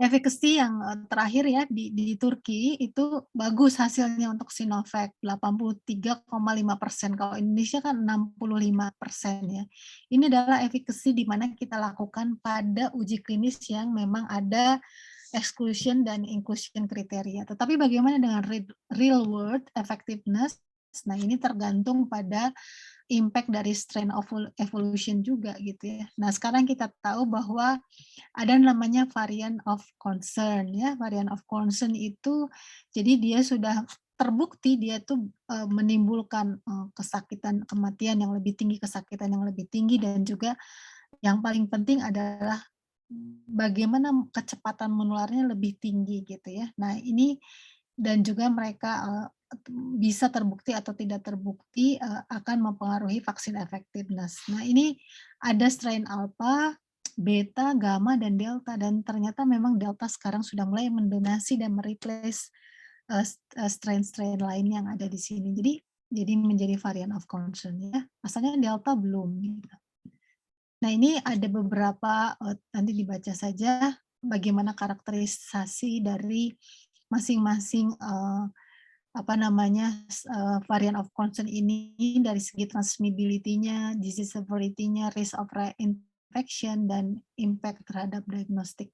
S4: efficacy yang terakhir ya di Turki itu bagus hasilnya untuk Sinovac 83,5%. Kalau Indonesia kan 65% ya. Ini adalah efficacy di mana kita lakukan pada uji klinis yang memang ada exclusion dan inclusion kriteria. Tetapi bagaimana dengan real world effectiveness? Nah, ini tergantung pada impact dari strain of evolution juga gitu ya. Nah, sekarang kita tahu bahwa ada namanya variant of concern ya. Variant of concern itu jadi dia sudah terbukti dia tuh menimbulkan kesakitan, kematian yang lebih tinggi, kesakitan yang lebih tinggi, dan juga yang paling penting adalah bagaimana kecepatan menularnya lebih tinggi gitu ya. Nah, ini dan juga mereka bisa terbukti atau tidak terbukti akan mempengaruhi vaksin effectiveness. Nah, ini ada strain alpha, beta, gamma, dan delta, dan ternyata memang delta sekarang sudah mulai mendominasi dan mereplace strain-strain lain yang ada di sini. Jadi menjadi variant of concern ya. Asalnya delta belum gitu. Nah, ini ada beberapa, nanti dibaca saja bagaimana karakterisasi dari masing-masing variant of concern ini dari segi transmissibility-nya, disease severity-nya, risk of reinfection, dan impact terhadap diagnostik.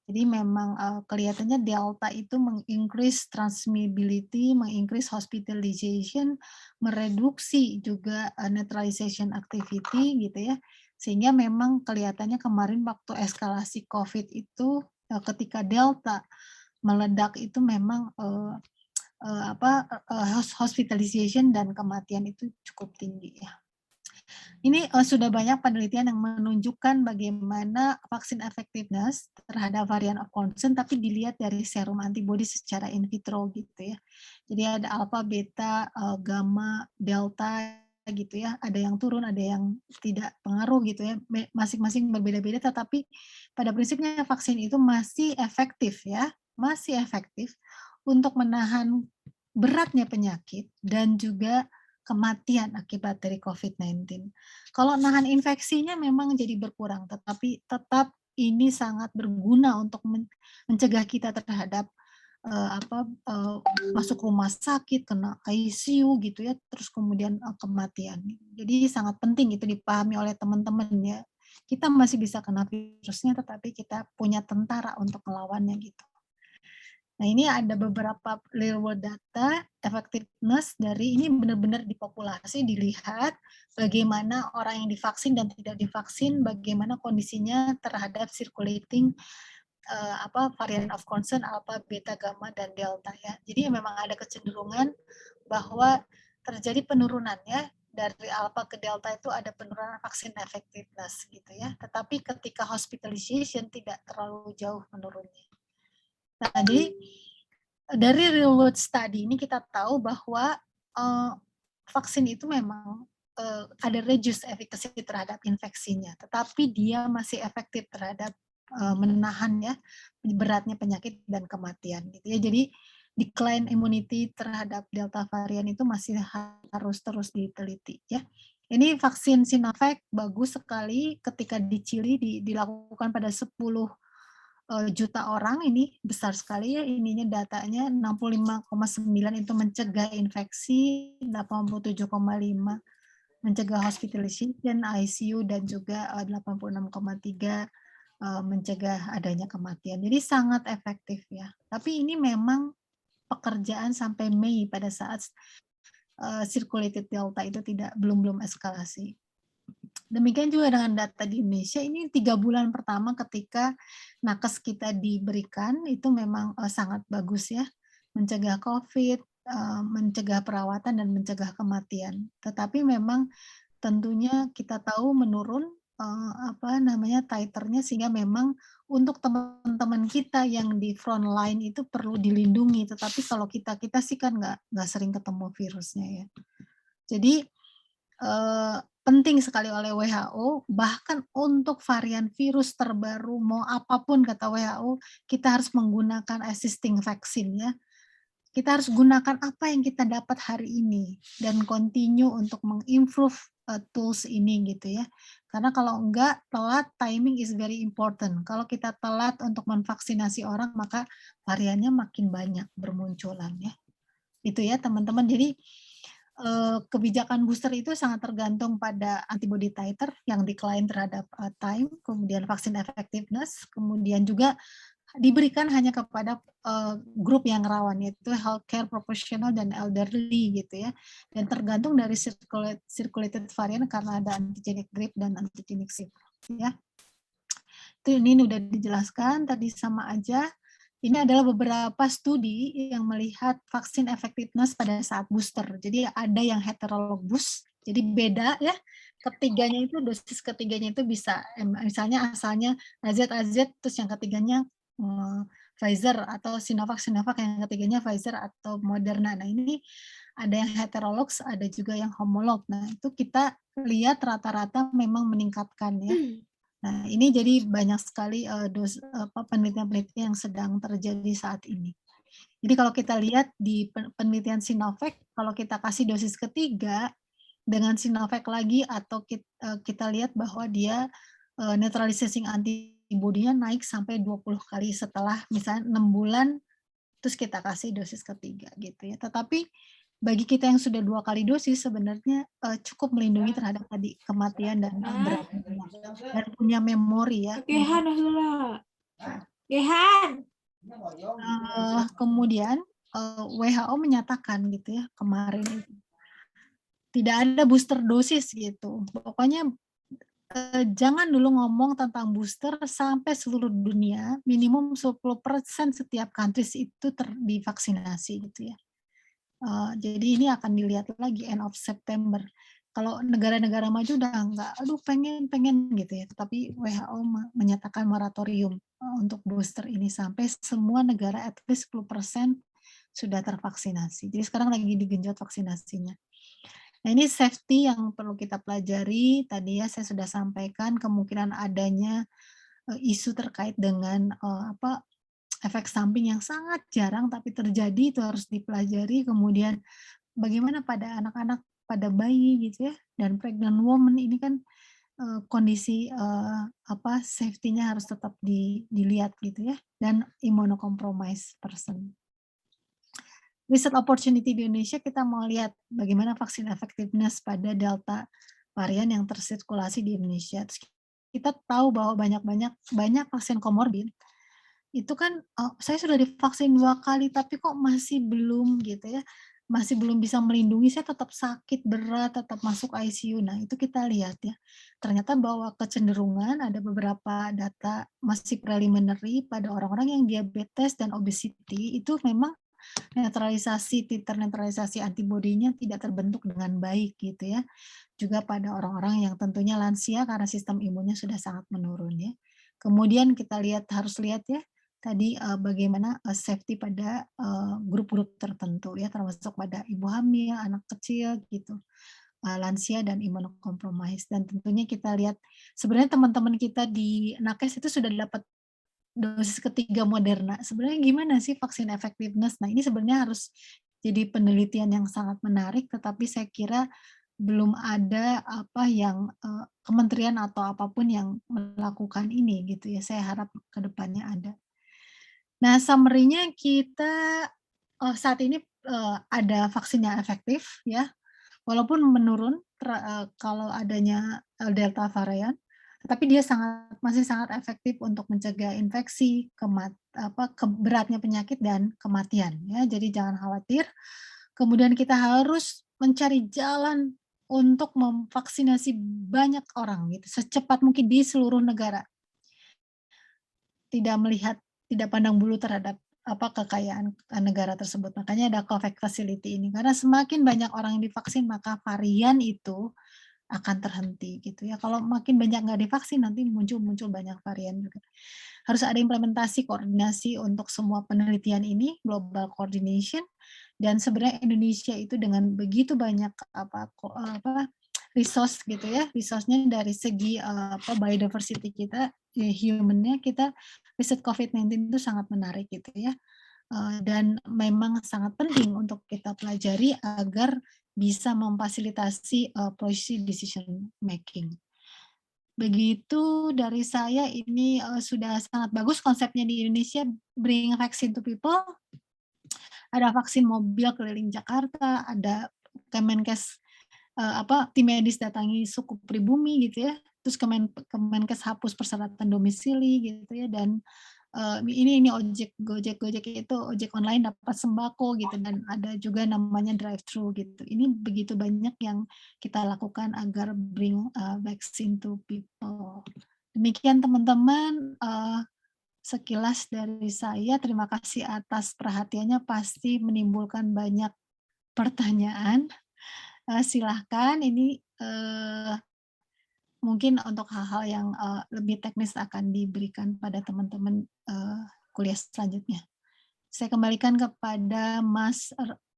S4: Jadi memang kelihatannya delta itu meng-increase transmissibility, meng-increase hospitalization, mereduksi juga neutralization activity gitu ya. Sehingga memang kelihatannya kemarin waktu eskalasi COVID itu ketika delta meledak itu memang hospitalization dan kematian itu cukup tinggi ya. Ini sudah banyak penelitian yang menunjukkan bagaimana vaksin effectiveness terhadap varian of concern, tapi dilihat dari serum antibody secara in vitro gitu ya. Jadi ada alpha, beta, gamma, delta gitu ya. Ada yang turun, ada yang tidak pengaruh gitu ya. Masing-masing berbeda-beda, tetapi pada prinsipnya vaksin itu masih efektif ya, masih efektif untuk menahan beratnya penyakit dan juga kematian akibat dari COVID-19. Kalau nahan infeksinya memang jadi berkurang, tetapi tetap ini sangat berguna untuk mencegah kita terhadap masuk rumah sakit, kena ICU gitu ya, terus kemudian kematian. Jadi sangat penting itu dipahami oleh teman-teman ya. Kita masih bisa kena virusnya, tetapi kita punya tentara untuk melawannya gitu. Nah, ini ada beberapa real world data effectiveness dari ini benar-benar di populasi dilihat bagaimana orang yang divaksin dan tidak divaksin, bagaimana kondisinya terhadap circulating varian of concern alpha, beta, gamma, dan delta ya. Jadi memang ada kecenderungan bahwa terjadi penurunan ya dari alpha ke delta itu ada penurunan vaksin effectiveness gitu ya. Tetapi ketika hospitalization tidak terlalu jauh menurunnya. Nah, jadi dari real world study ini kita tahu bahwa vaksin itu memang ada reduced efficacy terhadap infeksinya, tetapi dia masih efektif terhadap menahan ya beratnya penyakit dan kematian gitu ya. Jadi decline immunity terhadap delta varian itu masih harus terus diteliti ya. Ini vaksin Sinovac bagus sekali ketika di Chili dilakukan pada 10 juta orang, ini besar sekali ya ininya datanya, 65,9 itu mencegah infeksi, 87,5 mencegah hospitalization, ICU, dan juga 86,3 mencegah adanya kematian. Jadi sangat efektif ya. Tapi ini memang pekerjaan sampai Mei pada saat circulated delta itu belum eskalasi. Demikian juga dengan data di Indonesia, ini 3 bulan pertama ketika nakes kita diberikan, itu memang sangat bagus ya, mencegah COVID, mencegah perawatan, dan mencegah kematian. Tetapi memang tentunya kita tahu menurun titernya, sehingga memang untuk teman-teman kita yang di front line itu perlu dilindungi. Tetapi kalau kita sih kan nggak sering ketemu virusnya ya. Jadi penting sekali oleh WHO, bahkan untuk varian virus terbaru mau apapun kata WHO, kita harus menggunakan existing vaksin ya. Kita harus gunakan apa yang kita dapat hari ini dan continue untuk mengimprove tools ini gitu ya. Karena kalau enggak, telat, timing is very important. Kalau kita telat untuk memvaksinasi orang, maka variannya makin banyak bermunculan ya. Itu ya teman-teman. Jadi kebijakan booster itu sangat tergantung pada antibody titer yang decline terhadap time, kemudian vaksin effectiveness, kemudian juga diberikan hanya kepada grup yang rawan, yaitu healthcare professional dan elderly gitu ya, dan tergantung dari circulated variant karena ada antigenic drift dan antigenic shift ya. Itu ini udah dijelaskan tadi sama aja. Ini adalah beberapa studi yang melihat vaksin effectiveness pada saat booster. Jadi ada yang heterologous, jadi beda ya. Ketiganya itu, dosis ketiganya itu bisa, misalnya asalnya AZ, terus yang ketiganya Pfizer atau Sinovac, yang ketiganya Pfizer atau Moderna. Nah ini ada yang heterologous, ada juga yang homolog. Nah itu kita lihat rata-rata memang meningkatkan ya. Nah, ini jadi banyak sekali penelitian-penelitian yang sedang terjadi saat ini. Jadi kalau kita lihat di penelitian Sinovac, kalau kita kasih dosis ketiga dengan Sinovac lagi, atau kita lihat bahwa dia neutralizing antibody-nya naik sampai 20 kali setelah misalnya 6 bulan, terus kita kasih dosis ketiga gitu ya. Tetapi bagi kita yang sudah 2 kali dosis sebenarnya cukup melindungi terhadap tadi kematian dan beratnya dan punya memori ya. Kemudian WHO menyatakan gitu ya kemarin itu tidak ada booster dosis gitu. Pokoknya jangan dulu ngomong tentang booster sampai seluruh dunia minimum 10% setiap countries itu divaksinasi gitu ya. Jadi ini akan dilihat lagi end of September. Kalau negara-negara maju udah enggak, aduh pengen gitu ya. Tapi WHO menyatakan moratorium untuk booster ini sampai semua negara at least 10% sudah tervaksinasi. Jadi sekarang lagi digenjot vaksinasinya. Nah ini safety yang perlu kita pelajari. Tadi ya saya sudah sampaikan kemungkinan adanya isu terkait dengan efek samping yang sangat jarang tapi terjadi, itu harus dipelajari. Kemudian bagaimana pada anak-anak, pada bayi gitu ya, dan pregnant woman ini kan kondisi safety-nya harus tetap dilihat gitu ya, dan immunocompromised person. Research opportunity di Indonesia, kita mau lihat bagaimana vaksin effectiveness pada Delta varian yang tersirkulasi di Indonesia. Terus kita tahu bahwa banyak pasien komorbid itu kan saya sudah divaksin 2 kali tapi kok masih belum gitu ya, masih belum bisa melindungi, saya tetap sakit berat, tetap masuk ICU. Nah itu kita lihat ya, ternyata bahwa kecenderungan ada beberapa data masih preliminary pada orang-orang yang diabetes dan obesity itu memang titer neutralisasi antibodinya tidak terbentuk dengan baik gitu ya. Juga pada orang-orang yang tentunya lansia karena sistem imunnya sudah sangat menurun ya. Kemudian kita harus lihat ya tadi bagaimana safety pada grup-grup tertentu ya, termasuk pada ibu hamil, anak kecil gitu, lansia dan imunocompromised. Dan tentunya kita lihat sebenarnya teman-teman kita di Nakes itu sudah dapat dosis ketiga Moderna. Sebenarnya gimana sih vaksin effectiveness? Nah ini sebenarnya harus jadi penelitian yang sangat menarik, tetapi saya kira belum ada yang kementerian atau apapun yang melakukan ini gitu ya. Saya harap ke depannya ada. Nah, summary-nya kita saat ini ada vaksin yang efektif ya, walaupun menurun kalau adanya Delta varian, tetapi dia masih sangat efektif untuk mencegah infeksi, beratnya penyakit dan kematian ya. Jadi jangan khawatir. Kemudian kita harus mencari jalan untuk memvaksinasi banyak orang gitu, secepat mungkin di seluruh negara. Tidak pandang bulu terhadap kekayaan negara tersebut. Makanya ada COVAX facility ini. Karena semakin banyak orang yang divaksin, maka varian itu akan terhenti gitu ya. Kalau makin banyak nggak divaksin nanti muncul banyak varian juga. Harus ada implementasi koordinasi untuk semua penelitian ini, global coordination, dan sebenarnya Indonesia itu dengan begitu banyak resource gitu ya, resource-nya dari segi biodiversity kita, human-nya kita riset COVID-19 itu sangat menarik gitu ya. Dan memang sangat penting untuk kita pelajari agar bisa memfasilitasi policy decision making. Begitu dari saya, ini sudah sangat bagus konsepnya di Indonesia, bring vaccine to people. Ada vaksin mobil keliling Jakarta, ada Kemenkes tim medis datangi suku pribumi gitu ya, terus Kemenkes hapus persyaratan domisili gitu ya, dan ini Gojek itu ojek online dapat sembako gitu, dan ada juga namanya drive thru gitu. Ini begitu banyak yang kita lakukan agar bring vaccine to people. Demikian teman-teman, sekilas dari saya. Terima kasih atas perhatiannya, pasti menimbulkan banyak pertanyaan. Silahkan, ini mungkin untuk hal-hal yang lebih teknis akan diberikan pada teman-teman kuliah selanjutnya. Saya kembalikan kepada Mas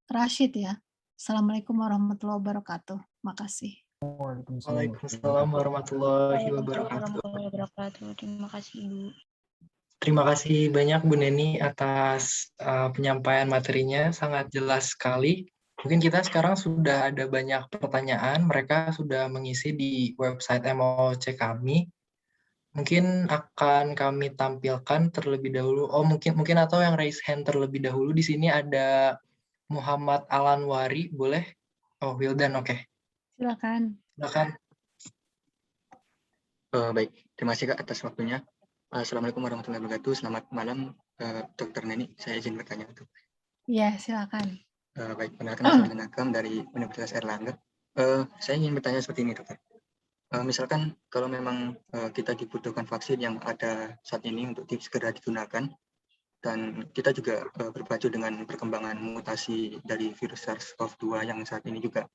S4: Rashid ya. Assalamualaikum warahmatullahi wabarakatuh. Makasih.
S2: Waalaikumsalam warahmatullahi wabarakatuh.
S5: Terima kasih Ibu.
S2: Terima kasih banyak Bu Neni atas penyampaian materinya, sangat jelas sekali. Mungkin kita sekarang sudah ada banyak pertanyaan, mereka sudah mengisi di website MOC kami. Mungkin akan kami tampilkan terlebih dahulu. Oh, mungkin atau yang raise hand terlebih dahulu. Di sini ada Muhammad Alanwari, boleh? Oh, Wildan, oke.
S4: Silakan.
S2: Silakan.
S6: Baik, terima kasih Kak atas waktunya. Assalamualaikum warahmatullahi wabarakatuh. Selamat malam, Dr. Neni. Saya izin bertanya untuk.
S4: Iya, silakan.
S6: Baik, perkenalkan saya Nagam dari Universitas Erlangga. Saya ingin bertanya seperti ini, Dokter. Misalkan kalau memang kita dibutuhkan vaksin yang ada saat ini untuk segera digunakan, dan kita juga berpacu dengan perkembangan mutasi dari virus SARS-CoV-2 yang saat ini juga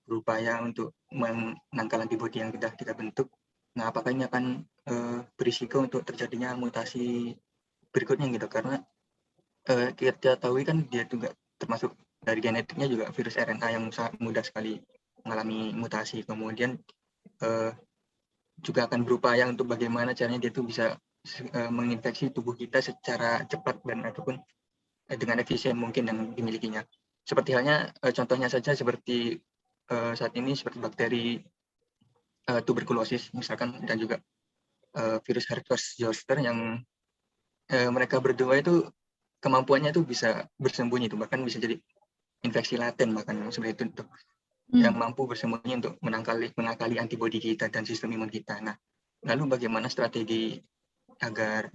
S6: berupaya untuk menangkal antibodi yang sudah kita bentuk. Nah, apakah ini akan berisiko untuk terjadinya mutasi berikutnya gitu? Karena kita tahu kan dia juga termasuk dari genetiknya juga virus RNA yang sangat mudah sekali mengalami mutasi. Kemudian juga akan berupaya untuk bagaimana caranya dia itu bisa menginfeksi tubuh kita secara cepat dan ataupun dengan efisien mungkin yang dimilikinya. Seperti halnya contohnya saja seperti saat ini seperti bakteri tuberkulosis misalkan, dan juga virus herpes zoster yang mereka berdua itu kemampuannya itu bisa bersembunyi, itu bahkan bisa jadi infeksi laten bahkan seperti itu yang mampu bersembunyi untuk mengakali antibodi kita dan sistem imun kita. Nah, lalu bagaimana strategi agar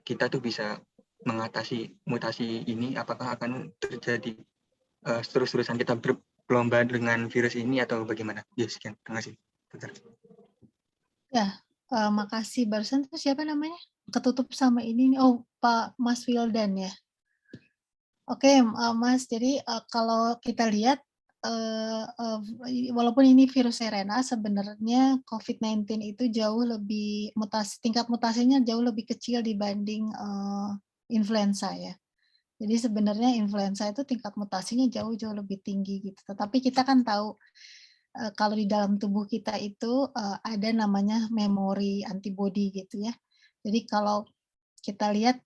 S6: kita tuh bisa mengatasi mutasi ini? Apakah akan terjadi terus-terusan kita berlomba dengan virus ini atau bagaimana? Ya, sekian. Terima kasih.
S4: Ya, makasih. Barusan itu siapa namanya? Ketutup sama ini nih. Oh, Pak Mas Wildan ya. Oke, Mas. Jadi kalau kita lihat, walaupun ini virus RNA, sebenarnya COVID-19 itu jauh lebih tingkat mutasinya jauh lebih kecil dibanding influenza ya. Jadi sebenarnya influenza itu tingkat mutasinya jauh lebih tinggi gitu. Tetapi kita kan tahu kalau di dalam tubuh kita itu ada namanya memori antibody gitu ya. Jadi kalau kita lihat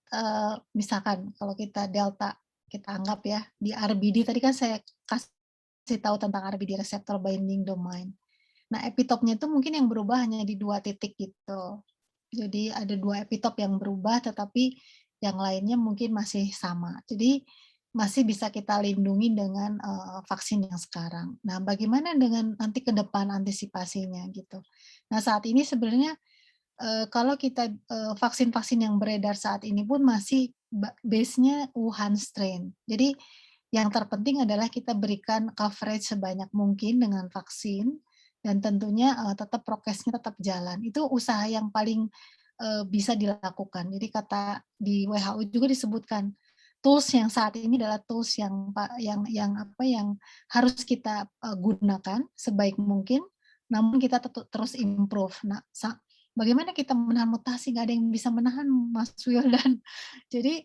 S4: misalkan kalau kita delta, kita anggap ya di RBD, tadi kan saya kasih tahu tentang RBD, receptor binding domain. Nah, epitopnya itu mungkin yang berubah hanya di 2 titik gitu. Jadi ada 2 epitop yang berubah, tetapi yang lainnya mungkin masih sama. Jadi masih bisa kita lindungi dengan vaksin yang sekarang. Nah, bagaimana dengan nanti ke depan antisipasinya gitu. Nah, saat ini sebenarnya kalau kita vaksin-vaksin yang beredar saat ini pun masih base-nya Wuhan strain. Jadi yang terpenting adalah kita berikan coverage sebanyak mungkin dengan vaksin, dan tentunya tetap prokesnya tetap jalan. Itu usaha yang paling bisa dilakukan. Jadi kata di WHO juga disebutkan, tools yang saat ini adalah tools yang harus kita gunakan sebaik mungkin namun kita terus improve. Nah, bagaimana kita menahan mutasi? Nggak ada yang bisa menahan, Mas Wildan. Jadi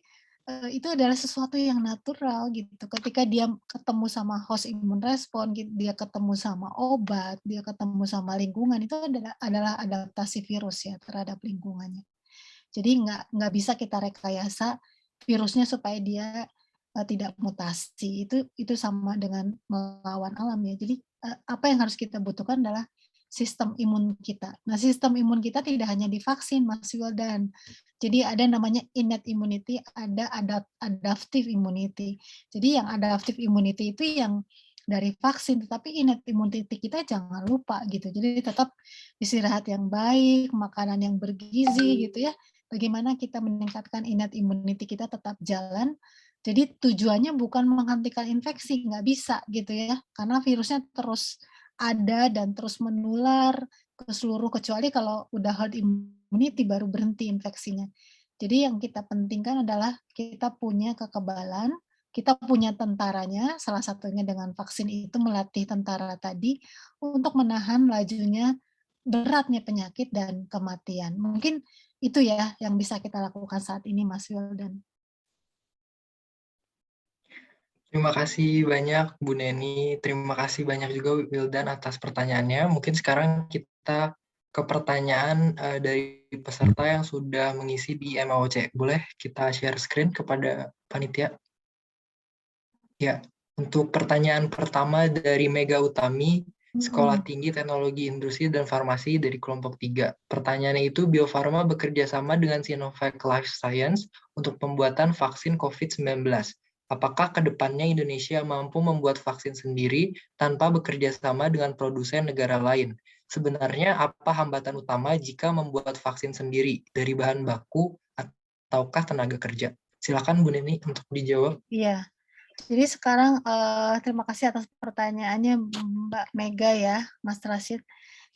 S4: itu adalah sesuatu yang natural gitu. Ketika dia ketemu sama host imun respon, dia ketemu sama obat, dia ketemu sama lingkungan, itu adalah adaptasi virus ya terhadap lingkungannya. Jadi nggak bisa kita rekayasa virusnya supaya dia tidak mutasi. Itu sama dengan melawan alam ya. Jadi apa yang harus kita butuhkan adalah sistem imun kita. Nah, sistem imun kita tidak hanya divaksin, Mas Wildan. Jadi ada namanya innate immunity, ada adaptive immunity. Jadi yang adaptive immunity itu yang dari vaksin, tetapi innate immunity kita jangan lupa gitu. Jadi tetap istirahat yang baik, makanan yang bergizi gitu ya. Bagaimana kita meningkatkan innate immunity kita tetap jalan. Jadi tujuannya bukan menghentikan infeksi, nggak bisa gitu ya. Karena virusnya terus ada dan terus menular ke seluruh, kecuali kalau udah herd immunity baru berhenti infeksinya. Jadi yang kita pentingkan adalah kita punya kekebalan, kita punya tentaranya, salah satunya dengan vaksin itu melatih tentara tadi untuk menahan lajunya beratnya penyakit dan kematian. Mungkin itu ya yang bisa kita lakukan saat ini, Mas Wildan.
S2: Terima kasih banyak Bu Neni, terima kasih banyak juga Wildan atas pertanyaannya. Mungkin sekarang kita ke pertanyaan dari peserta yang sudah mengisi di MAOC. Boleh kita share screen kepada panitia? Ya, untuk pertanyaan pertama dari Mega Utami, Sekolah Tinggi Teknologi Industri dan Farmasi dari kelompok 3. Pertanyaannya itu, Bio Farma bekerja sama dengan Sinovac Life Science untuk pembuatan vaksin COVID-19. Apakah ke depannya Indonesia mampu membuat vaksin sendiri tanpa bekerja sama dengan produsen negara lain? Sebenarnya apa hambatan utama jika membuat vaksin sendiri dari bahan baku ataukah tenaga kerja? Silakan Bu Neni untuk dijawab.
S4: Iya. Jadi sekarang terima kasih atas pertanyaannya Mbak Mega ya, Mas Rashid.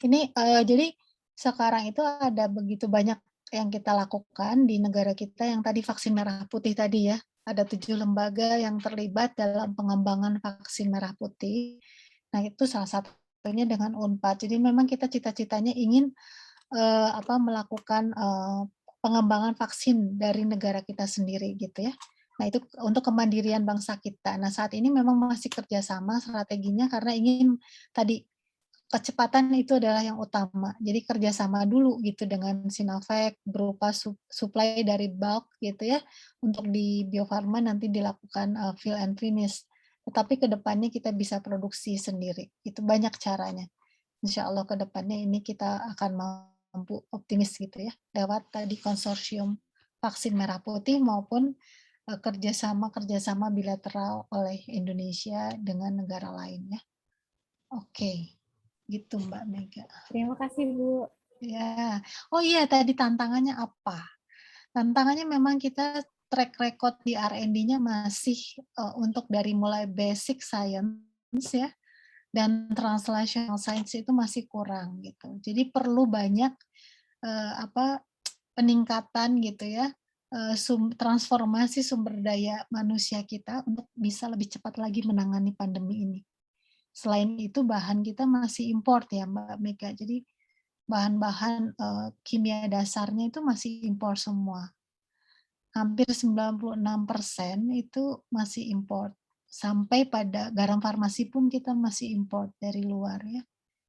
S4: Ini jadi sekarang itu ada begitu banyak yang kita lakukan di negara kita yang tadi vaksin merah putih tadi ya. Ada 7 lembaga yang terlibat dalam pengembangan vaksin merah putih. Nah, itu salah satunya dengan UNPAD. Jadi memang kita cita-citanya ingin melakukan pengembangan vaksin dari negara kita sendiri gitu ya. Nah, itu untuk kemandirian bangsa kita. Nah, saat ini memang masih kerjasama strateginya karena ingin tadi kecepatan itu adalah yang utama. Jadi kerjasama dulu gitu dengan Sinovac berupa supply dari bulk gitu ya. Untuk di Bio Farma nanti dilakukan fill and finish. Tetapi ke depannya kita bisa produksi sendiri. Itu banyak caranya. Insya Allah ke depannya ini kita akan mampu optimis gitu ya. Lewat tadi konsorsium vaksin merah putih maupun kerjasama bilateral oleh Indonesia dengan negara lain ya. Oke. Gitu Mbak Mega.
S5: Terima kasih Bu.
S4: Ya. Oh iya, tadi tantangannya apa? Tantangannya memang kita track record di R&D-nya masih untuk dari mulai basic science ya dan translational science itu masih kurang gitu. Jadi perlu banyak peningkatan gitu ya, transformasi sumber daya manusia kita untuk bisa lebih cepat lagi menangani pandemi ini. Selain itu bahan kita masih import ya Mbak Mega. Jadi bahan-bahan kimia dasarnya itu masih impor semua. Hampir 96% itu masih import. Sampai pada garam farmasi pun kita masih import dari luar ya.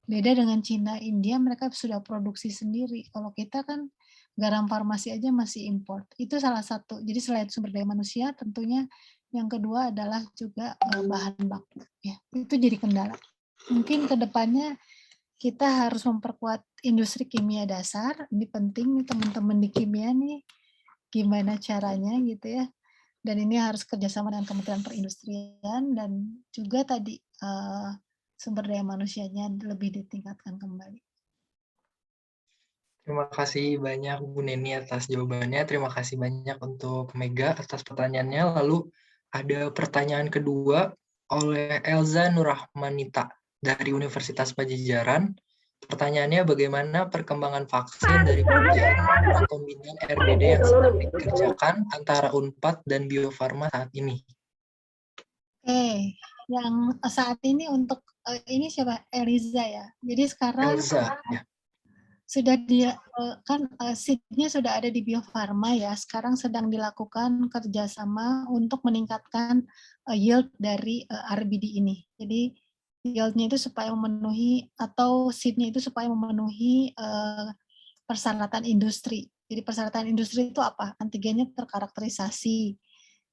S4: Beda dengan Cina, India mereka sudah produksi sendiri. Kalau kita kan garam farmasi aja masih import. Itu salah satu. Jadi selain sumber daya manusia tentunya yang kedua adalah juga bahan baku. Ya, itu jadi kendala. Mungkin ke depannya kita harus memperkuat industri kimia dasar. Ini penting nih teman-teman di kimia nih, gimana caranya gitu ya. Dan ini harus kerjasama dengan Kementerian Perindustrian dan juga tadi sumber daya manusianya lebih ditingkatkan kembali.
S2: Terima kasih banyak Bu Neni atas jawabannya. Terima kasih banyak untuk Mega atas pertanyaannya. Lalu ada pertanyaan kedua oleh Elza Nurrahmanita dari Universitas Pajajaran. Pertanyaannya, bagaimana perkembangan vaksin dari perusahaan rekombinan RDD yang sedang dikerjakan antara UNPAD dan Bio Farma saat ini?
S4: Oke, Yang saat ini untuk ini siapa? Eliza ya. Jadi sekarang
S2: Elza. Ya.
S4: sudah dia kan seed-nya sudah ada di Bio Farma ya. Sekarang sedang dilakukan kerjasama untuk meningkatkan yield dari RBD ini. Jadi yield-nya itu supaya memenuhi atau seed-nya itu supaya memenuhi persyaratan industri. Jadi persyaratan industri itu apa? Antigennya terkarakterisasi,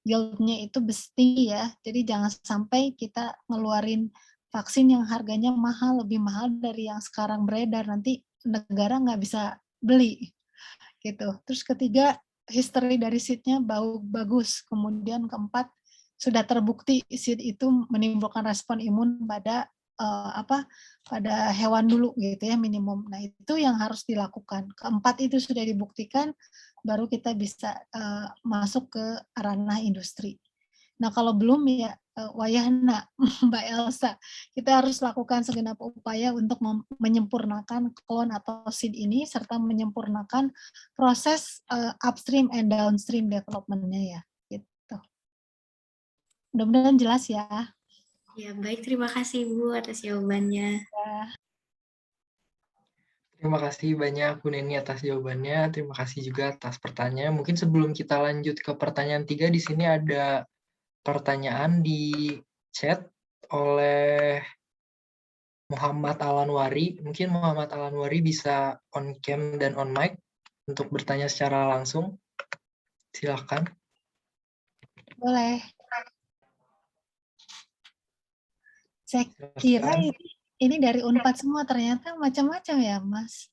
S4: yield-nya itu tinggi ya. Jadi jangan sampai kita ngeluarin vaksin yang harganya mahal, lebih mahal dari yang sekarang beredar, nanti negara nggak bisa beli gitu. Terus ketiga, history dari seed-nya bagus. Kemudian keempat, sudah terbukti seed itu menimbulkan respon imun pada pada hewan dulu gitu ya minimum. Nah itu yang harus dilakukan. Keempat itu sudah dibuktikan, baru kita bisa masuk ke ranah industri. Nah kalau belum ya wayahna Mbak Elsa, kita harus lakukan segenap upaya untuk menyempurnakan klon atau seed ini serta menyempurnakan proses upstream and downstream development-nya ya. Gitu. Mudah-mudahan jelas ya.
S5: Ya, baik. Terima kasih Bu atas jawabannya.
S2: Terima kasih banyak Bu Neni atas jawabannya. Terima kasih juga atas pertanyaan. Mungkin sebelum kita lanjut ke pertanyaan 3, di sini ada pertanyaan di chat oleh Muhammad Alanwari. Mungkin Muhammad Alanwari bisa on cam dan on mic untuk bertanya secara langsung. Silakan.
S4: Boleh. Saya kira ini dari Unpad semua, ternyata macam-macam ya, Mas.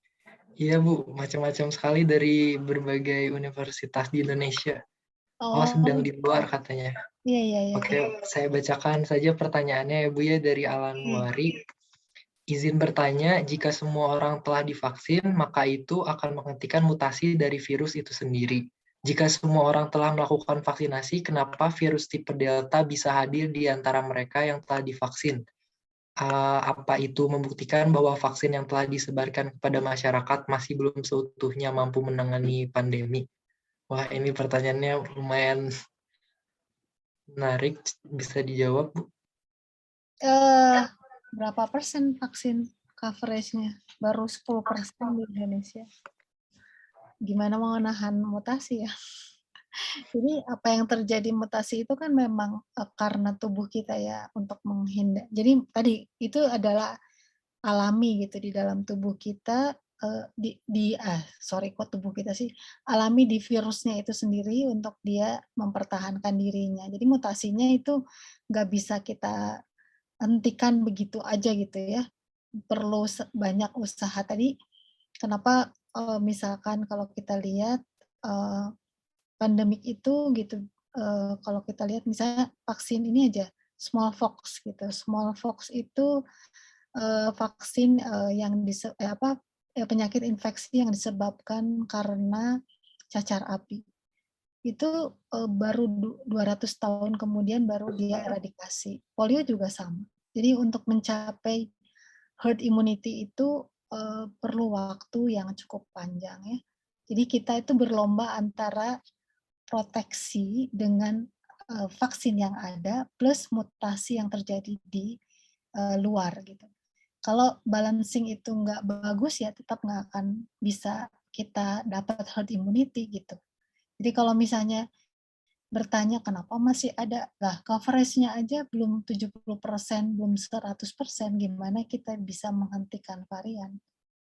S2: Iya, Bu. Macam-macam sekali dari berbagai universitas di Indonesia. Oh, sedang di luar katanya.
S4: Iya.
S2: Oke, saya bacakan saja pertanyaannya ya Bu ya dari Alanwari. Izin bertanya, jika semua orang telah divaksin, maka itu akan menghentikan mutasi dari virus itu sendiri. Jika semua orang telah melakukan vaksinasi, kenapa virus tipe Delta bisa hadir di antara mereka yang telah divaksin? Apa itu membuktikan bahwa vaksin yang telah disebarkan kepada masyarakat masih belum seutuhnya mampu menangani pandemi? Wah, ini pertanyaannya lumayan menarik. Bisa dijawab, Bu?
S4: Berapa persen vaksin coverage-nya? Baru 10% di Indonesia. Gimana mau nahan mutasi ya? Jadi apa yang terjadi mutasi itu kan memang karena tubuh kita ya untuk menghindar. Jadi tadi itu adalah alami gitu di dalam tubuh kita kok tubuh kita sih alami di virusnya itu sendiri untuk dia mempertahankan dirinya. Jadi mutasinya itu nggak bisa kita hentikan begitu aja gitu ya. Perlu banyak usaha tadi. Kenapa misalkan kalau kita lihat pandemik itu gitu, kalau kita lihat misalnya vaksin ini aja, smallpox gitu. Smallpox itu vaksin yang penyakit infeksi yang disebabkan karena cacar api. Itu baru 200 tahun kemudian baru dia eradikasi. Polio juga sama. Jadi untuk mencapai herd immunity itu perlu waktu yang cukup panjang ya. Jadi kita itu berlomba antara proteksi dengan vaksin yang ada plus mutasi yang terjadi di luar gitu. Kalau balancing itu nggak bagus ya tetap nggak akan bisa kita dapat herd immunity gitu. Jadi kalau misalnya bertanya kenapa masih ada, lah coverage-nya aja belum 70%, belum 100%, gimana kita bisa menghentikan varian.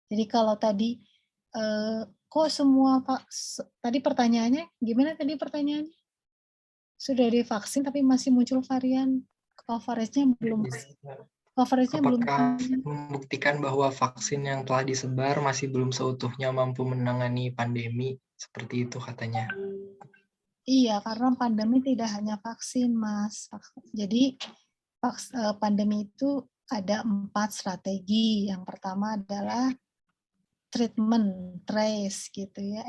S4: Jadi kalau tadi, kok semua, tadi pertanyaannya, gimana tadi pertanyaannya? Sudah divaksin tapi masih muncul varian, coverage-nya belum
S2: Apakah membuktikan bahwa vaksin yang telah disebar masih belum seutuhnya mampu menangani pandemi? Seperti itu katanya.
S4: Iya, karena pandemi tidak hanya vaksin, Mas. Jadi pandemi itu ada 4 strategi. Yang pertama adalah treatment, trace gitu ya,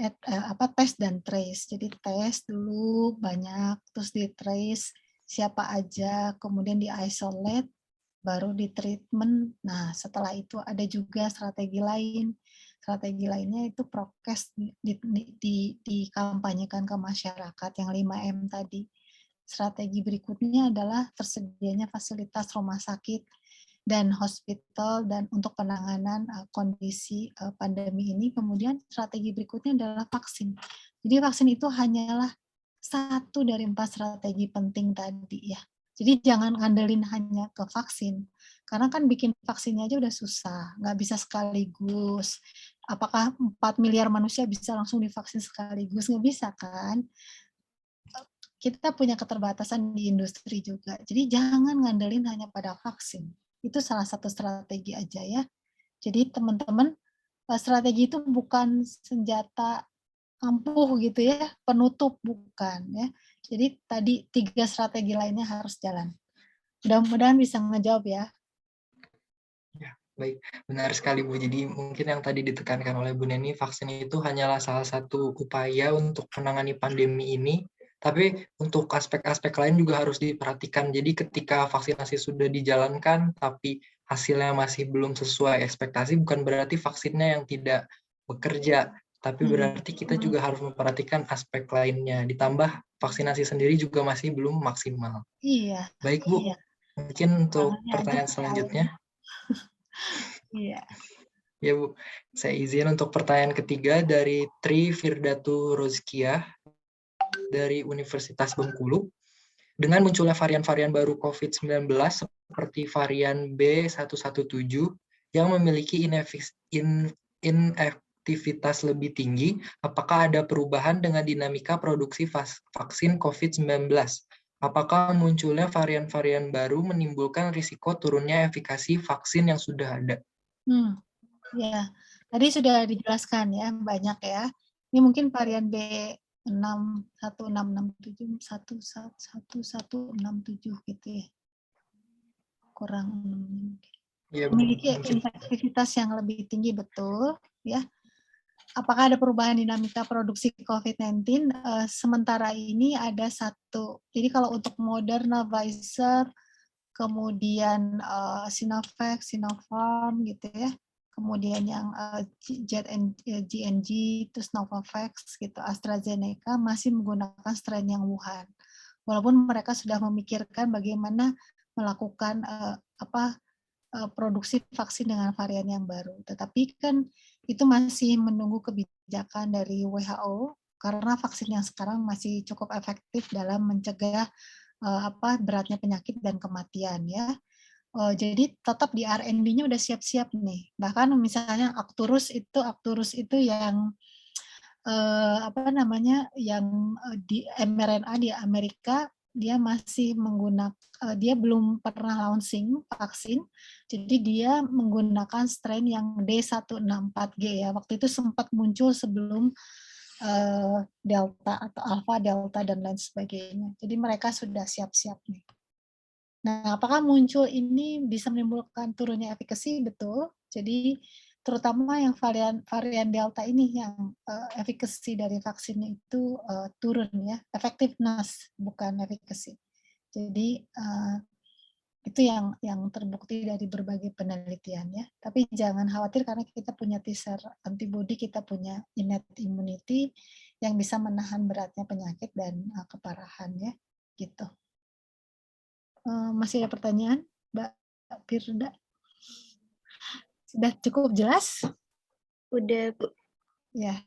S4: tes dan trace. Jadi tes dulu banyak, terus di trace siapa aja, kemudian di isolate, baru di treatment. Nah, setelah itu ada juga strategi lain. Strategi lainnya itu prokes dikampanyekan ke masyarakat yang 5M tadi. Strategi berikutnya adalah tersedianya fasilitas rumah sakit dan hospital dan untuk penanganan kondisi pandemi ini. Kemudian strategi berikutnya adalah vaksin. Jadi vaksin itu hanyalah satu dari 4 strategi penting tadi ya. Jadi jangan ngandelin hanya ke vaksin, karena kan bikin vaksinnya aja udah susah, nggak bisa sekaligus. Apakah 4 miliar manusia bisa langsung divaksin sekaligus? Nggak bisa kan? Kita punya keterbatasan di industri juga. Jadi jangan ngandelin hanya pada vaksin. Itu salah satu strategi aja ya. Jadi teman-teman, strategi itu bukan senjata ampuh gitu ya, penutup bukan ya. Jadi tadi 3 strategi lainnya harus jalan. Mudah-mudahan bisa ngejawab ya.
S2: Ya, baik. Benar sekali Bu. Jadi mungkin yang tadi ditekankan oleh Bu Neni, vaksin itu hanyalah salah satu upaya untuk menangani pandemi ini. Tapi untuk aspek-aspek lain juga harus diperhatikan. Jadi ketika vaksinasi sudah dijalankan, tapi hasilnya masih belum sesuai ekspektasi, bukan berarti vaksinnya yang tidak bekerja. Tapi berarti kita juga harus memperhatikan aspek lainnya. Ditambah vaksinasi sendiri juga masih belum maksimal.
S4: Iya.
S2: Baik Bu, mungkin untuk
S4: Orangnya aja
S2: pertanyaan
S4: tahu.
S2: selanjutnya.
S4: Iya.
S2: Ya Bu, saya izin untuk pertanyaan ketiga dari Tri Firdatu Rozkiah dari Universitas Bengkulu. Dengan munculnya varian-varian baru COVID-19 seperti varian B117 yang memiliki inefektivitas lebih tinggi, apakah ada perubahan dengan dinamika produksi vaksin COVID-19? Apakah munculnya varian-varian baru menimbulkan risiko turunnya efikasi vaksin yang sudah ada?
S4: Ya, tadi sudah dijelaskan ya, banyak ya. Ini mungkin varian B161667 gitu ya. Kurang
S2: Ya,
S4: memiliki
S2: mungkin.
S4: infektivitas yang lebih tinggi, betul ya. Apakah ada perubahan dinamika produksi COVID-19? Sementara ini ada satu. Jadi kalau untuk Moderna, Pfizer, kemudian Sinovac, Sinopharm gitu ya. Kemudian yang GNG, terus Novavax gitu, AstraZeneca masih menggunakan strain yang Wuhan. Walaupun mereka sudah memikirkan bagaimana melakukan produksi vaksin dengan varian yang baru. Tetapi kan itu masih menunggu kebijakan dari WHO karena vaksin yang sekarang masih cukup efektif dalam mencegah beratnya penyakit dan kematian ya. Jadi tetap di R&D-nya udah siap-siap nih. Bahkan misalnya Arcturus itu yang yang di mRNA di Amerika dia masih menggunakan dia belum pernah launching vaksin. Jadi dia menggunakan strain yang D164G ya. Waktu itu sempat muncul sebelum Delta atau Alpha, Delta dan lain sebagainya. Jadi mereka sudah siap-siap nih. Nah, apakah muncul ini bisa menimbulkan turunnya efikasi? Betul. Jadi terutama yang varian Delta ini yang efikasi dari vaksinnya itu turun ya, effectiveness bukan efikasi. Jadi itu yang terbukti dari berbagai penelitian ya. Tapi jangan khawatir karena kita punya T-cell antibody, kita punya innate immunity yang bisa menahan beratnya penyakit dan keparahan ya, gitu. Masih ada pertanyaan, Mbak Firda? Sudah cukup jelas?
S5: Udah, Bu.
S4: Ya.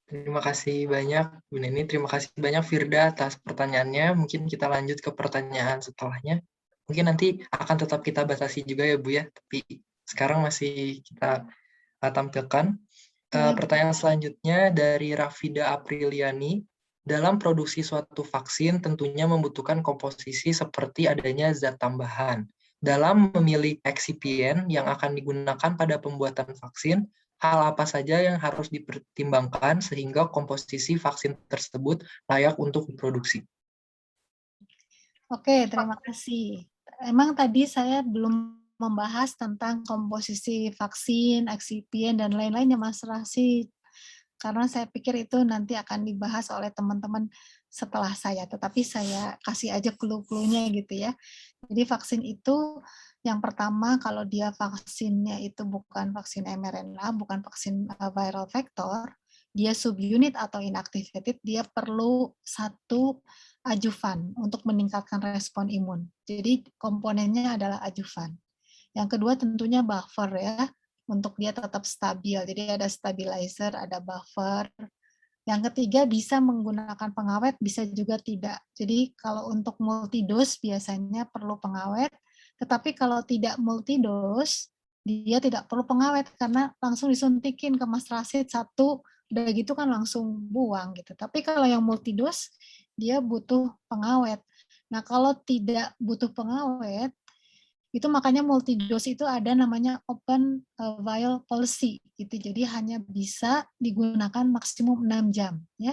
S2: Terima kasih banyak, Bu Neni. Terima kasih banyak, Firda, atas pertanyaannya. Mungkin kita lanjut ke pertanyaan setelahnya. Mungkin nanti akan tetap kita batasi juga ya, Bu ya. Tapi sekarang masih kita tampilkan. Pertanyaan selanjutnya dari Rafida Apriliani. Dalam produksi suatu vaksin tentunya membutuhkan komposisi seperti adanya zat tambahan. Dalam memilih eksipien yang akan digunakan pada pembuatan vaksin, hal apa saja yang harus dipertimbangkan sehingga komposisi vaksin tersebut layak untuk diproduksi?
S4: Oke, terima kasih. Emang tadi saya belum membahas tentang komposisi vaksin, eksipien, dan lain-lainnya, Mas Rasid. Karena saya pikir itu nanti akan dibahas oleh teman-teman setelah saya, tetapi saya kasih aja clue-cluenya gitu ya. Jadi vaksin itu yang pertama kalau dia vaksinnya itu bukan vaksin mRNA, bukan vaksin viral vector, dia subunit atau inactivated, dia perlu satu ajuvan untuk meningkatkan respon imun. Jadi komponennya adalah ajuvan. Yang kedua tentunya buffer ya, untuk dia tetap stabil. Jadi ada stabilizer, ada buffer. Yang ketiga bisa menggunakan pengawet, bisa juga tidak. Jadi kalau untuk multidose biasanya perlu pengawet, tetapi kalau tidak multidose, dia tidak perlu pengawet karena langsung disuntikin ke mastrasit satu, udah gitu kan langsung buang gitu. Tapi kalau yang multidose, dia butuh pengawet. Nah kalau tidak butuh pengawet, itu makanya multidose itu ada namanya open vial policy gitu. Jadi hanya bisa digunakan maksimum 6 jam ya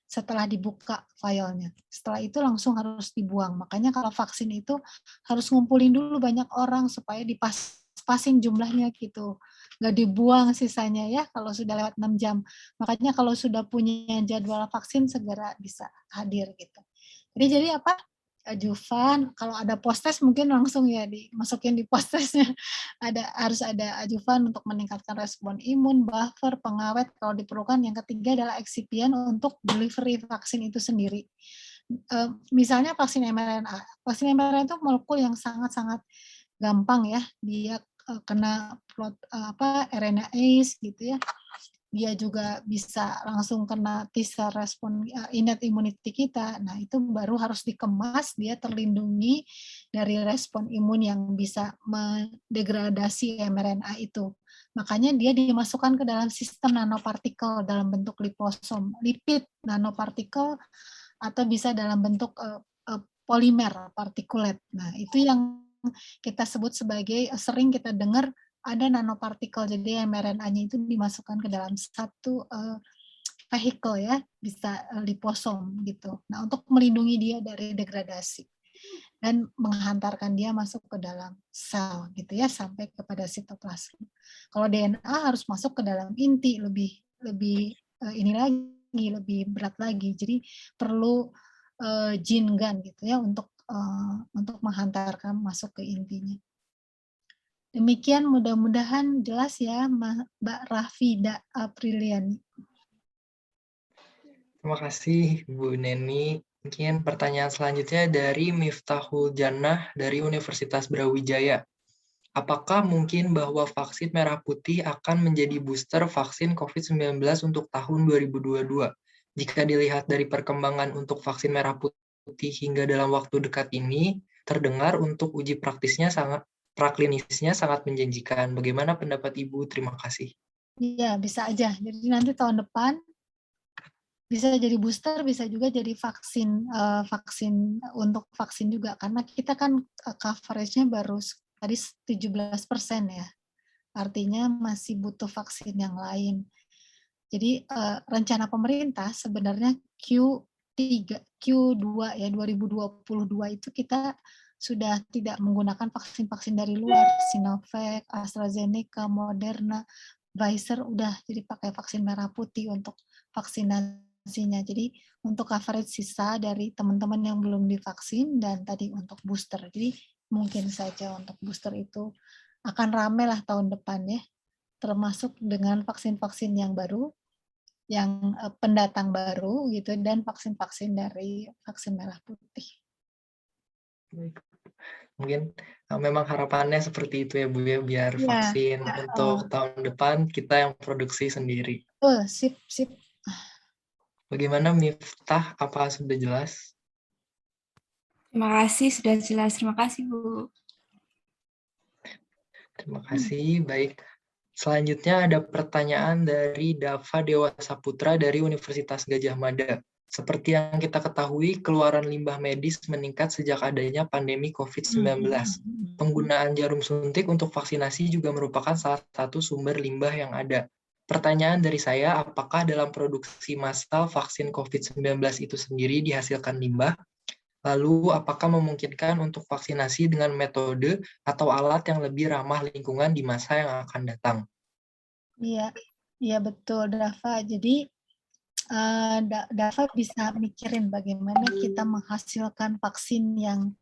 S4: setelah dibuka vialnya. Setelah itu langsung harus dibuang. Makanya kalau vaksin itu harus ngumpulin dulu banyak orang supaya dipas-pasin jumlahnya gitu. Nggak dibuang sisanya ya kalau sudah lewat 6 jam. Makanya kalau sudah punya jadwal vaksin segera bisa hadir gitu. Jadi apa? Ajuvan, kalau ada postes mungkin langsung ya dimasukin di postesnya. Harus ada ajuvan untuk meningkatkan respon imun, buffer, pengawet kalau diperlukan. Yang ketiga adalah eksipien untuk delivery vaksin itu sendiri. Misalnya vaksin mRNA. Vaksin mRNA itu molekul yang sangat-sangat gampang ya, dia kena RNase gitu ya. Dia juga bisa langsung kena T-cell respon innate immunity kita. Nah, itu baru harus dikemas, dia terlindungi dari respon imun yang bisa mendegradasi mRNA itu. Makanya dia dimasukkan ke dalam sistem nanopartikel dalam bentuk liposom, lipid nanopartikel, atau bisa dalam bentuk polimer partikulat. Nah, itu yang kita sebut sebagai, sering kita dengar ada nanopartikel, jadi mRNA-nya itu dimasukkan ke dalam satu vehicle ya, bisa liposom gitu. Nah, untuk melindungi dia dari degradasi dan menghantarkan dia masuk ke dalam sel gitu ya, sampai kepada sitoplasma. Kalau DNA harus masuk ke dalam inti, lebih ini lagi, lebih berat lagi. Jadi perlu gene gun gitu ya untuk menghantarkan masuk ke intinya. Demikian, mudah-mudahan jelas ya Mbak Rafida Apriliani.
S2: Terima kasih Bu Neni. Mungkin pertanyaan selanjutnya dari Miftahul Jannah dari Universitas Brawijaya. Apakah mungkin bahwa vaksin merah putih akan menjadi booster vaksin COVID-19 untuk tahun 2022? Jika dilihat dari perkembangan untuk vaksin merah putih hingga dalam waktu dekat ini, terdengar untuk uji praklinisnya sangat menjanjikan. Bagaimana pendapat Ibu? Terima kasih.
S4: Iya, bisa aja. Jadi nanti tahun depan bisa jadi booster, bisa juga jadi vaksin untuk vaksin juga. Karena kita kan coverage-nya baru tadi 17% ya. Artinya masih butuh vaksin yang lain. Jadi rencana pemerintah sebenarnya Q2 ya 2022 itu kita sudah tidak menggunakan vaksin-vaksin dari luar, Sinovac, AstraZeneca, Moderna, Pfizer udah jadi pakai vaksin merah putih untuk vaksinasinya. Jadi untuk coverage sisa dari teman-teman yang belum divaksin dan tadi untuk booster. Jadi mungkin saja untuk booster itu akan rame lah tahun depan ya, termasuk dengan vaksin-vaksin yang baru, yang pendatang baru gitu, dan vaksin-vaksin dari vaksin merah putih.
S2: Mungkin memang harapannya seperti itu ya Bu ya, biar vaksin untuk tahun depan kita yang produksi sendiri.
S4: Sip.
S2: Bagaimana Miftah, apakah sudah jelas?
S5: Terima kasih, sudah jelas. Terima kasih, Bu.
S2: Terima kasih, baik. Selanjutnya ada pertanyaan dari Dava Dewa Saputra dari Universitas Gadjah Mada. Seperti yang kita ketahui, keluaran limbah medis meningkat sejak adanya pandemi COVID-19. Penggunaan jarum suntik untuk vaksinasi juga merupakan salah satu sumber limbah yang ada. Pertanyaan dari saya, apakah dalam produksi massal vaksin COVID-19 itu sendiri dihasilkan limbah? Lalu, apakah memungkinkan untuk vaksinasi dengan metode atau alat yang lebih ramah lingkungan di masa yang akan datang?
S4: Iya betul, Dava. Jadi, Dava bisa mikirin bagaimana kita menghasilkan vaksin yang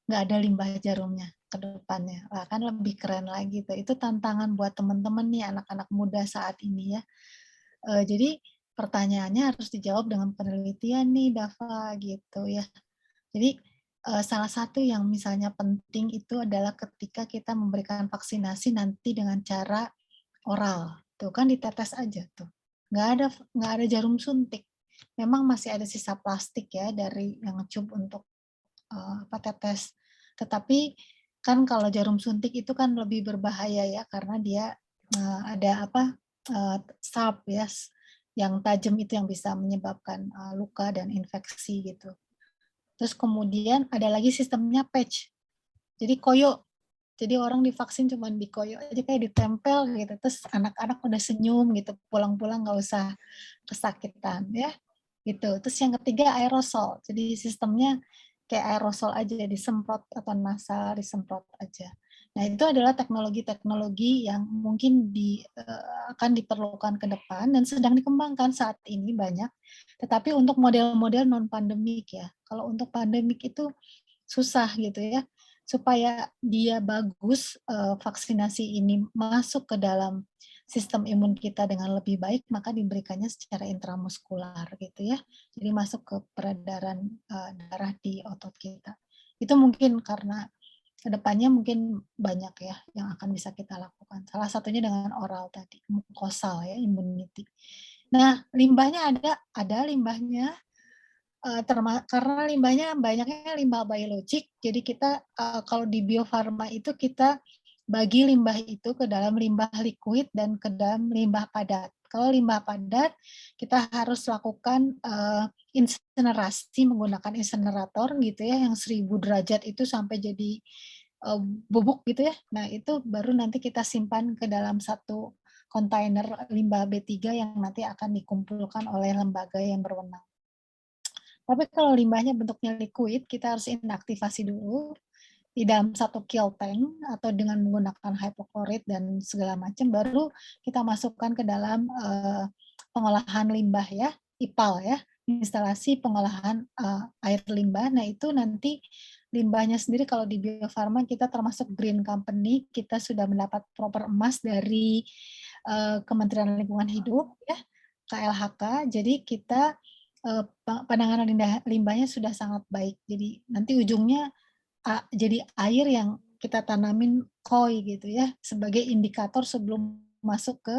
S4: nggak ada limbah jarumnya ke depannya. Kan lebih keren lagi tuh. Itu tantangan buat teman-teman nih, anak-anak muda saat ini ya. Jadi pertanyaannya harus dijawab dengan penelitian nih, Dava, gitu ya. Jadi salah satu yang misalnya penting itu adalah ketika kita memberikan vaksinasi nanti dengan cara oral. Tuh kan ditetes aja tuh. Nggak ada jarum suntik. Memang masih ada sisa plastik ya dari yang tube untuk tetes. Tetapi kan kalau jarum suntik itu kan lebih berbahaya ya karena dia ada sharp ya yang tajam itu yang bisa menyebabkan luka dan infeksi gitu. Terus kemudian ada lagi sistemnya patch. Jadi koyo. Jadi orang divaksin cuma dikoyo aja kayak ditempel gitu. Terus anak-anak udah senyum gitu, pulang-pulang nggak usah kesakitan ya. Gitu. Terus yang ketiga aerosol. Jadi sistemnya kayak aerosol aja disemprot atau nasal disemprot aja. Nah, itu adalah teknologi-teknologi yang mungkin akan diperlukan ke depan dan sedang dikembangkan saat ini banyak. Tetapi untuk model-model non-pandemik ya. Kalau untuk pandemik itu susah gitu ya. Supaya dia bagus, vaksinasi ini masuk ke dalam sistem imun kita dengan lebih baik, maka diberikannya secara intramuskular gitu ya. Jadi masuk ke peredaran darah di otot kita. Itu mungkin karena kedepannya mungkin banyak ya yang akan bisa kita lakukan. Salah satunya dengan oral tadi, mukosal ya, immunity. Nah, limbahnya ada limbahnya, karena limbahnya banyaknya limbah biologik, jadi kita kalau di Bio Farma itu kita bagi limbah itu ke dalam limbah liquid dan ke dalam limbah padat. Kalau limbah padat, kita harus lakukan insinerasi menggunakan insinerator gitu ya, yang 1000 derajat itu sampai jadi bubuk gitu ya. Nah, itu baru nanti kita simpan ke dalam satu kontainer limbah B3 yang nanti akan dikumpulkan oleh lembaga yang berwenang. Tapi kalau limbahnya bentuknya liquid, kita harus inaktivasi dulu di dalam satu kill tank atau dengan menggunakan hypochlorite dan segala macam, baru kita masukkan ke dalam pengolahan limbah ya, IPAL ya, instalasi pengolahan air limbah. Nah itu nanti limbahnya sendiri kalau di Bio Farma kita termasuk green company, kita sudah mendapat proper emas dari Kementerian Lingkungan Hidup ya, KLHK. Jadi kita penanganan limbahnya sudah sangat baik. Jadi nanti ujungnya jadi air yang kita tanamin koi gitu ya sebagai indikator sebelum masuk ke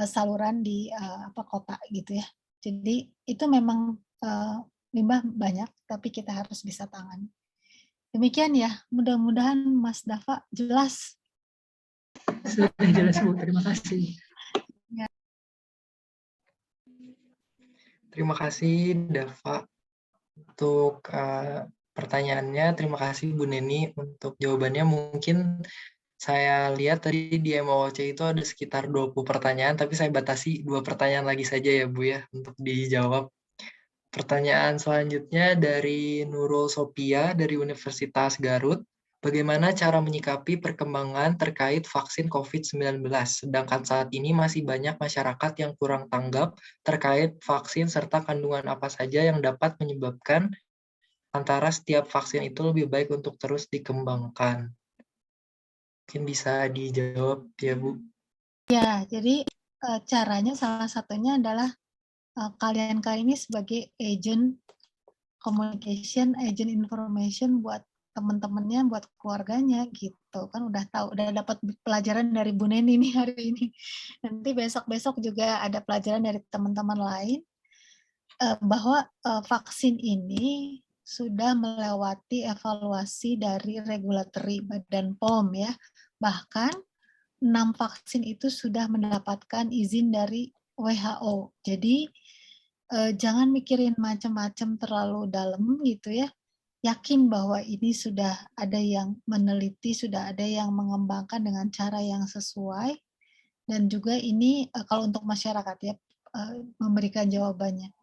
S4: saluran di kota gitu ya. Jadi itu memang limbah banyak tapi kita harus bisa tangani. Demikian ya, mudah-mudahan Mas Dava jelas.
S2: Sudah jelas Bu, terima kasih.
S4: Ya.
S2: Terima kasih Dava untuk pertanyaannya. Terima kasih Bu Neni untuk jawabannya. Mungkin saya lihat tadi di MOOC itu ada sekitar 20 pertanyaan, tapi saya batasi 2 pertanyaan lagi saja ya Bu ya untuk dijawab. Pertanyaan selanjutnya dari Nurul Sophia dari Universitas Garut. Bagaimana cara menyikapi perkembangan terkait vaksin COVID-19? Sedangkan saat ini masih banyak masyarakat yang kurang tanggap terkait vaksin serta kandungan apa saja yang dapat menyebabkan antara setiap vaksin itu lebih baik untuk terus dikembangkan. Mungkin bisa dijawab ya Bu.
S4: Ya, jadi caranya salah satunya adalah kalian ini sebagai agent communication, agent information buat teman-temannya, buat keluarganya gitu kan, udah tahu, udah dapat pelajaran dari Bu Neni nih hari ini. Nanti besok-besok juga ada pelajaran dari teman-teman lain bahwa vaksin ini sudah melewati evaluasi dari regulatory Badan POM ya. Bahkan 6 vaksin itu sudah mendapatkan izin dari WHO. Jadi jangan mikirin macam-macam terlalu dalam gitu ya. Yakin bahwa ini sudah ada yang meneliti, sudah ada yang mengembangkan dengan cara yang sesuai, dan juga ini kalau untuk masyarakat ya memberikan jawabannya.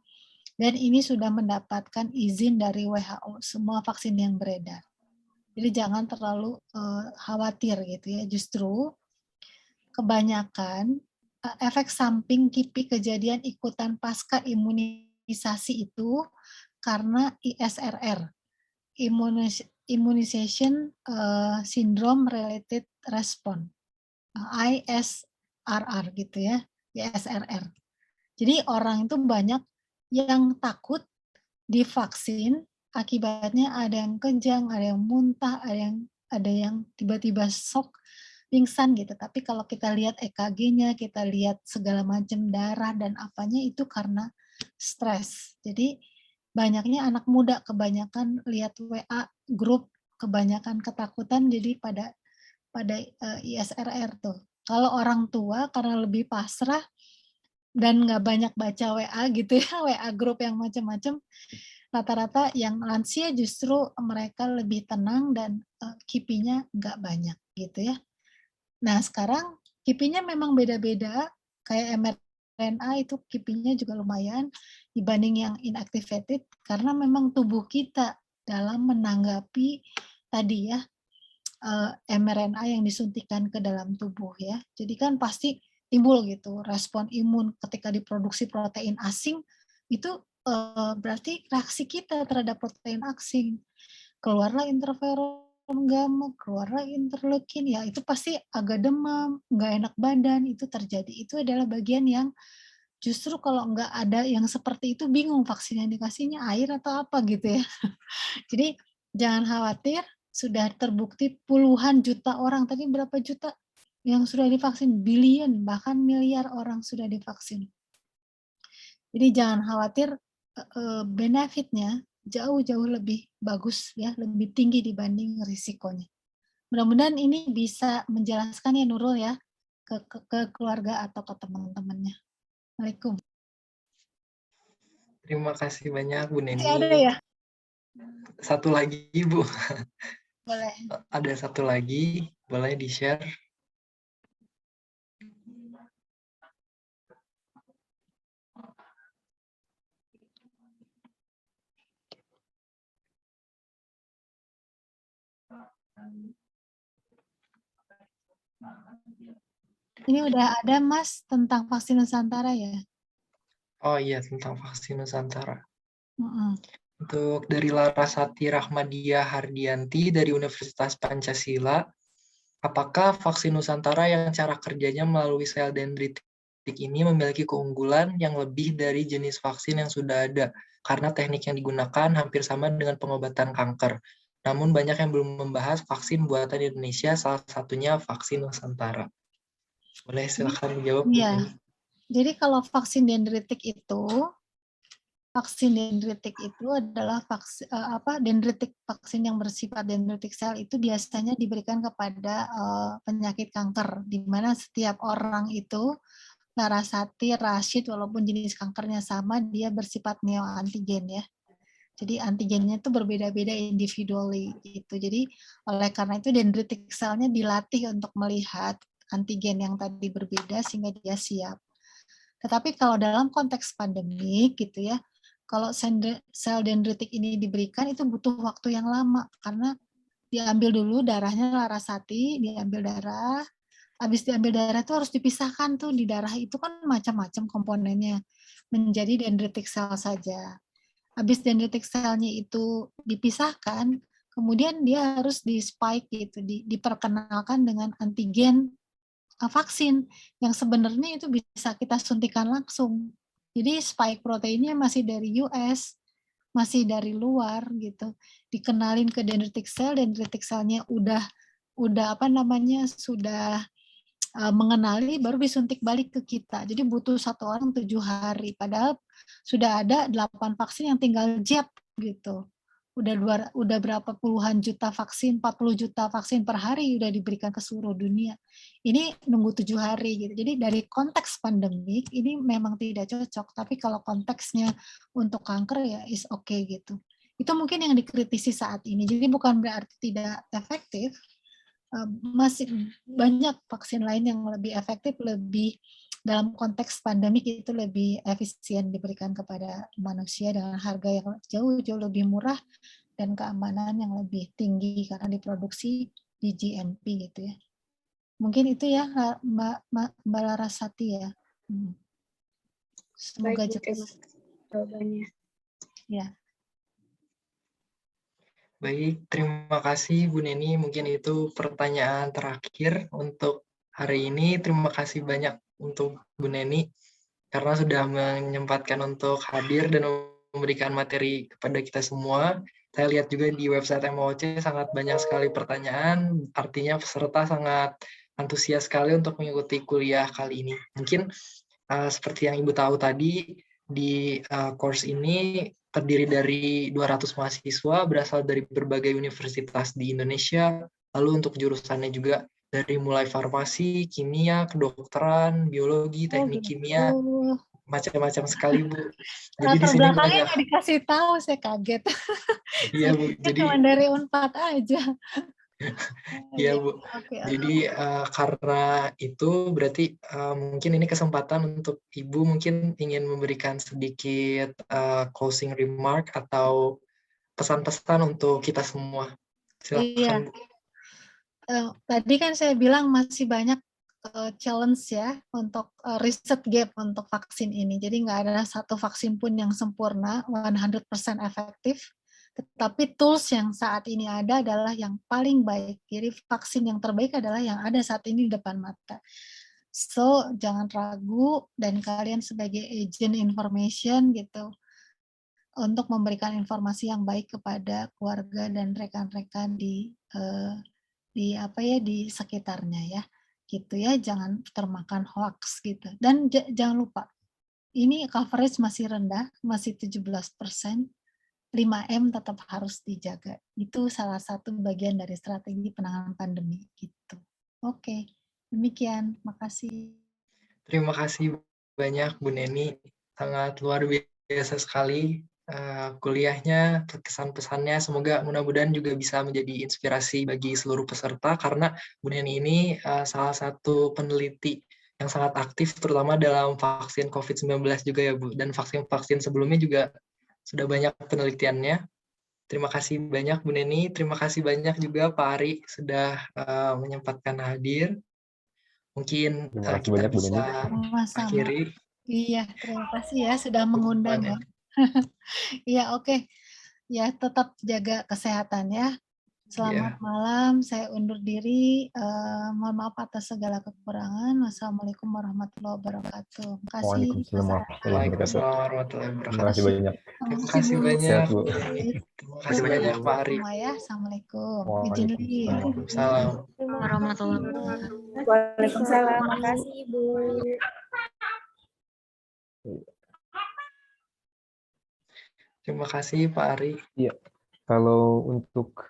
S4: Dan ini sudah mendapatkan izin dari WHO semua vaksin yang beredar. Jadi jangan terlalu khawatir gitu ya. Justru kebanyakan efek samping KIPI kejadian ikutan pasca imunisasi itu karena ISRR. Immunization Syndrome Related Response, ISRR gitu ya, ISRR. Jadi orang itu banyak yang takut divaksin akibatnya ada yang kejang, ada yang muntah, ada yang tiba-tiba shock, pingsan gitu. Tapi kalau kita lihat EKG-nya, kita lihat segala macam darah dan apanya itu karena stres. Jadi banyaknya anak muda kebanyakan lihat WA grup, kebanyakan ketakutan jadi pada ISRR tuh. Kalau orang tua karena lebih pasrah dan nggak banyak baca WA gitu ya, WA grup yang macam-macam, rata-rata yang lansia justru mereka lebih tenang dan KIPI-nya nggak banyak gitu ya. Nah sekarang KIPI-nya memang beda-beda, kayak mRNA itu KIPI-nya juga lumayan dibanding yang inactivated, karena memang tubuh kita dalam menanggapi tadi ya, mRNA yang disuntikan ke dalam tubuh ya. Jadi kan pasti timbul gitu respon imun ketika diproduksi protein asing, itu berarti reaksi kita terhadap protein asing. Keluarlah interferon gamma, keluarlah interleukin, ya itu pasti agak demam, nggak enak badan, itu terjadi. Itu adalah bagian yang justru kalau nggak ada yang seperti itu bingung vaksin yang dikasihnya air atau apa gitu ya. Jadi jangan khawatir, sudah terbukti puluhan juta orang, tadi berapa juta yang sudah divaksin, billion, bahkan miliar orang sudah divaksin. Jadi jangan khawatir, benefitnya jauh-jauh lebih bagus ya, lebih tinggi dibanding risikonya. Mudah-mudahan ini bisa menjelaskan ya Nurul ya, ke keluarga atau ke teman-temannya. Assalamualaikum.
S2: Terima kasih banyak Bu Neni.
S4: Masih ada ya?
S2: Satu lagi Bu,
S4: Boleh.
S2: ada satu lagi, boleh di-share?
S4: Ini udah ada Mas tentang vaksin Nusantara ya?
S2: Oh iya, tentang vaksin Nusantara.
S4: Mm-mm.
S2: Untuk dari Larasati Rahmadia Hardianti dari Universitas Pancasila, apakah vaksin Nusantara yang cara kerjanya melalui sel dendritik ini memiliki keunggulan yang lebih dari jenis vaksin yang sudah ada? Karena teknik yang digunakan hampir sama dengan pengobatan kanker. Namun banyak yang belum membahas vaksin buatan Indonesia, salah satunya vaksin Nusantara. Boleh silakan dijawab.
S4: Iya. Jadi kalau vaksin dendritik itu adalah dendritik vaksin yang bersifat dendritik sel itu biasanya diberikan kepada penyakit kanker, di mana setiap orang itu Larasati, Rashid, walaupun jenis kankernya sama, dia bersifat neoantigen ya. Jadi antigennya itu berbeda-beda individually gitu. Jadi oleh karena itu dendritik selnya dilatih untuk melihat antigen yang tadi berbeda sehingga dia siap. Tetapi kalau dalam konteks pandemik gitu ya, kalau sel dendritik ini diberikan itu butuh waktu yang lama karena diambil dulu darahnya Larasati, diambil darah, habis diambil darah itu harus dipisahkan tuh, di darah itu kan macam-macam komponennya menjadi dendritik sel saja. Habis dendritik selnya itu dipisahkan, kemudian dia harus di spike gitu, diperkenalkan dengan antigen vaksin yang sebenarnya itu bisa kita suntikan langsung. Jadi spike proteinnya masih dari US, masih dari luar gitu. Dikenalin ke dendritik selnya sudah sudah mengenali, baru disuntik balik ke kita. Jadi butuh 1 orang 7 hari. Padahal sudah ada 8 vaksin yang tinggal jab gitu. Udah berapa puluhan juta vaksin, 40 juta vaksin per hari udah diberikan ke seluruh dunia. Ini nunggu 7 hari gitu. Jadi dari konteks pandemik ini memang tidak cocok. Tapi kalau konteksnya untuk kanker ya is okay gitu. Itu mungkin yang dikritisi saat ini. Jadi bukan berarti tidak efektif, masih banyak vaksin lain yang lebih efektif, lebih dalam konteks pandemik itu lebih efisien diberikan kepada manusia dengan harga yang jauh lebih murah dan keamanan yang lebih tinggi karena diproduksi di GMP gitu ya. Mungkin itu ya Mbak Larasati ya. Semoga jelas
S5: jawabannya.
S4: Ya.
S2: Baik, terima kasih Bu Neni. Mungkin itu pertanyaan terakhir untuk hari ini. Terima kasih banyak untuk Bu Neni karena sudah menyempatkan untuk hadir dan memberikan materi kepada kita semua. Saya lihat juga di website MOOC sangat banyak sekali pertanyaan, artinya peserta sangat antusias sekali untuk mengikuti kuliah kali ini. Mungkin seperti yang Ibu tahu tadi, di course ini terdiri dari 200 mahasiswa berasal dari berbagai universitas di Indonesia, lalu untuk jurusannya juga dari mulai farmasi, kimia, kedokteran, biologi, teknik kimia, macam-macam sekali, Bu. Jadi di
S4: Latar
S2: sini
S4: belakangnya
S2: banyak.
S4: nggak dikasih tahu, saya kaget.
S2: Iya, Bu.
S4: Saya
S2: Jadi
S4: cuma dari Unpad aja.
S2: iya, Bu.
S4: Oke.
S2: Jadi karena itu berarti mungkin ini kesempatan untuk Ibu mungkin ingin memberikan sedikit closing remark atau pesan-pesan untuk kita semua.
S4: Iya.
S2: Silakan, Bu.
S4: Tadi kan saya bilang masih banyak challenge ya untuk riset gap untuk vaksin ini. Jadi nggak ada satu vaksin pun yang sempurna, 100% efektif. Tetapi tools yang saat ini ada adalah yang paling baik. Jadi vaksin yang terbaik adalah yang ada saat ini di depan mata. So, jangan ragu, dan kalian sebagai agent information gitu, untuk memberikan informasi yang baik kepada keluarga dan rekan-rekan di sekitarnya ya, gitu ya, jangan termakan hoax gitu. Dan jangan lupa, ini coverage masih rendah, masih 17%, 5M tetap harus dijaga. Itu salah satu bagian dari strategi penanganan pandemi gitu. Oke, demikian, makasih.
S2: Terima kasih banyak Bu Neni, sangat luar biasa sekali kuliahnya, kesan-pesannya. Semoga mudah-mudahan juga bisa menjadi inspirasi bagi seluruh peserta, karena Bu Neni ini salah satu peneliti yang sangat aktif terutama dalam vaksin COVID-19 juga ya Bu, dan vaksin-vaksin sebelumnya juga sudah banyak penelitiannya. Terima kasih banyak Bu Neni, terima kasih banyak juga Pak Ari sudah menyempatkan hadir. Mungkin
S3: Terima kasih
S2: kita
S3: banyak, Bu
S2: bisa
S4: Sama-sama.
S2: akhiri.
S4: Iya, terima kasih ya sudah mengundang ya. Iya, oke. Ya, tetap jaga kesehatan ya. Selamat malam, saya undur diri. Mohon maaf atas segala kekurangan. Wassalamualaikum warahmatullahi wabarakatuh. Terima kasih.
S3: Waalaikumsalam warahmatullahi wabarakatuh.
S2: Waalaikumsalam warahmatullahi
S3: Terima kasih
S2: wabarakatuh.
S3: banyak.
S2: Terima kasih
S4: Bu.
S2: banyak.
S3: Sehat, Bu.
S2: Terima kasih banyak Pak Ari.
S4: Semua ya. Assalamualaikum. Izin leave.
S2: Waalaikumsalam.
S5: Warahmatullahi wabarakatuh.
S7: Waalaikumsalam.
S5: Terima kasih, Bu.
S2: Terima kasih Pak Ari.
S3: Iya. Kalau untuk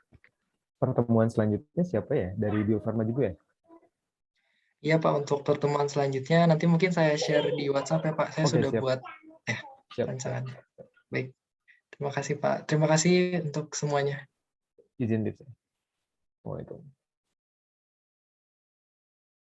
S3: pertemuan selanjutnya siapa ya? Dari Bio Farma juga ya?
S2: Iya Pak, untuk pertemuan selanjutnya nanti mungkin saya share di WhatsApp ya Pak. Saya
S3: Oke,
S2: sudah
S3: siap.
S2: buat rancangannya. Baik. Terima kasih Pak. Terima kasih untuk semuanya.
S3: Izin, Dit. Waalaikumsalam.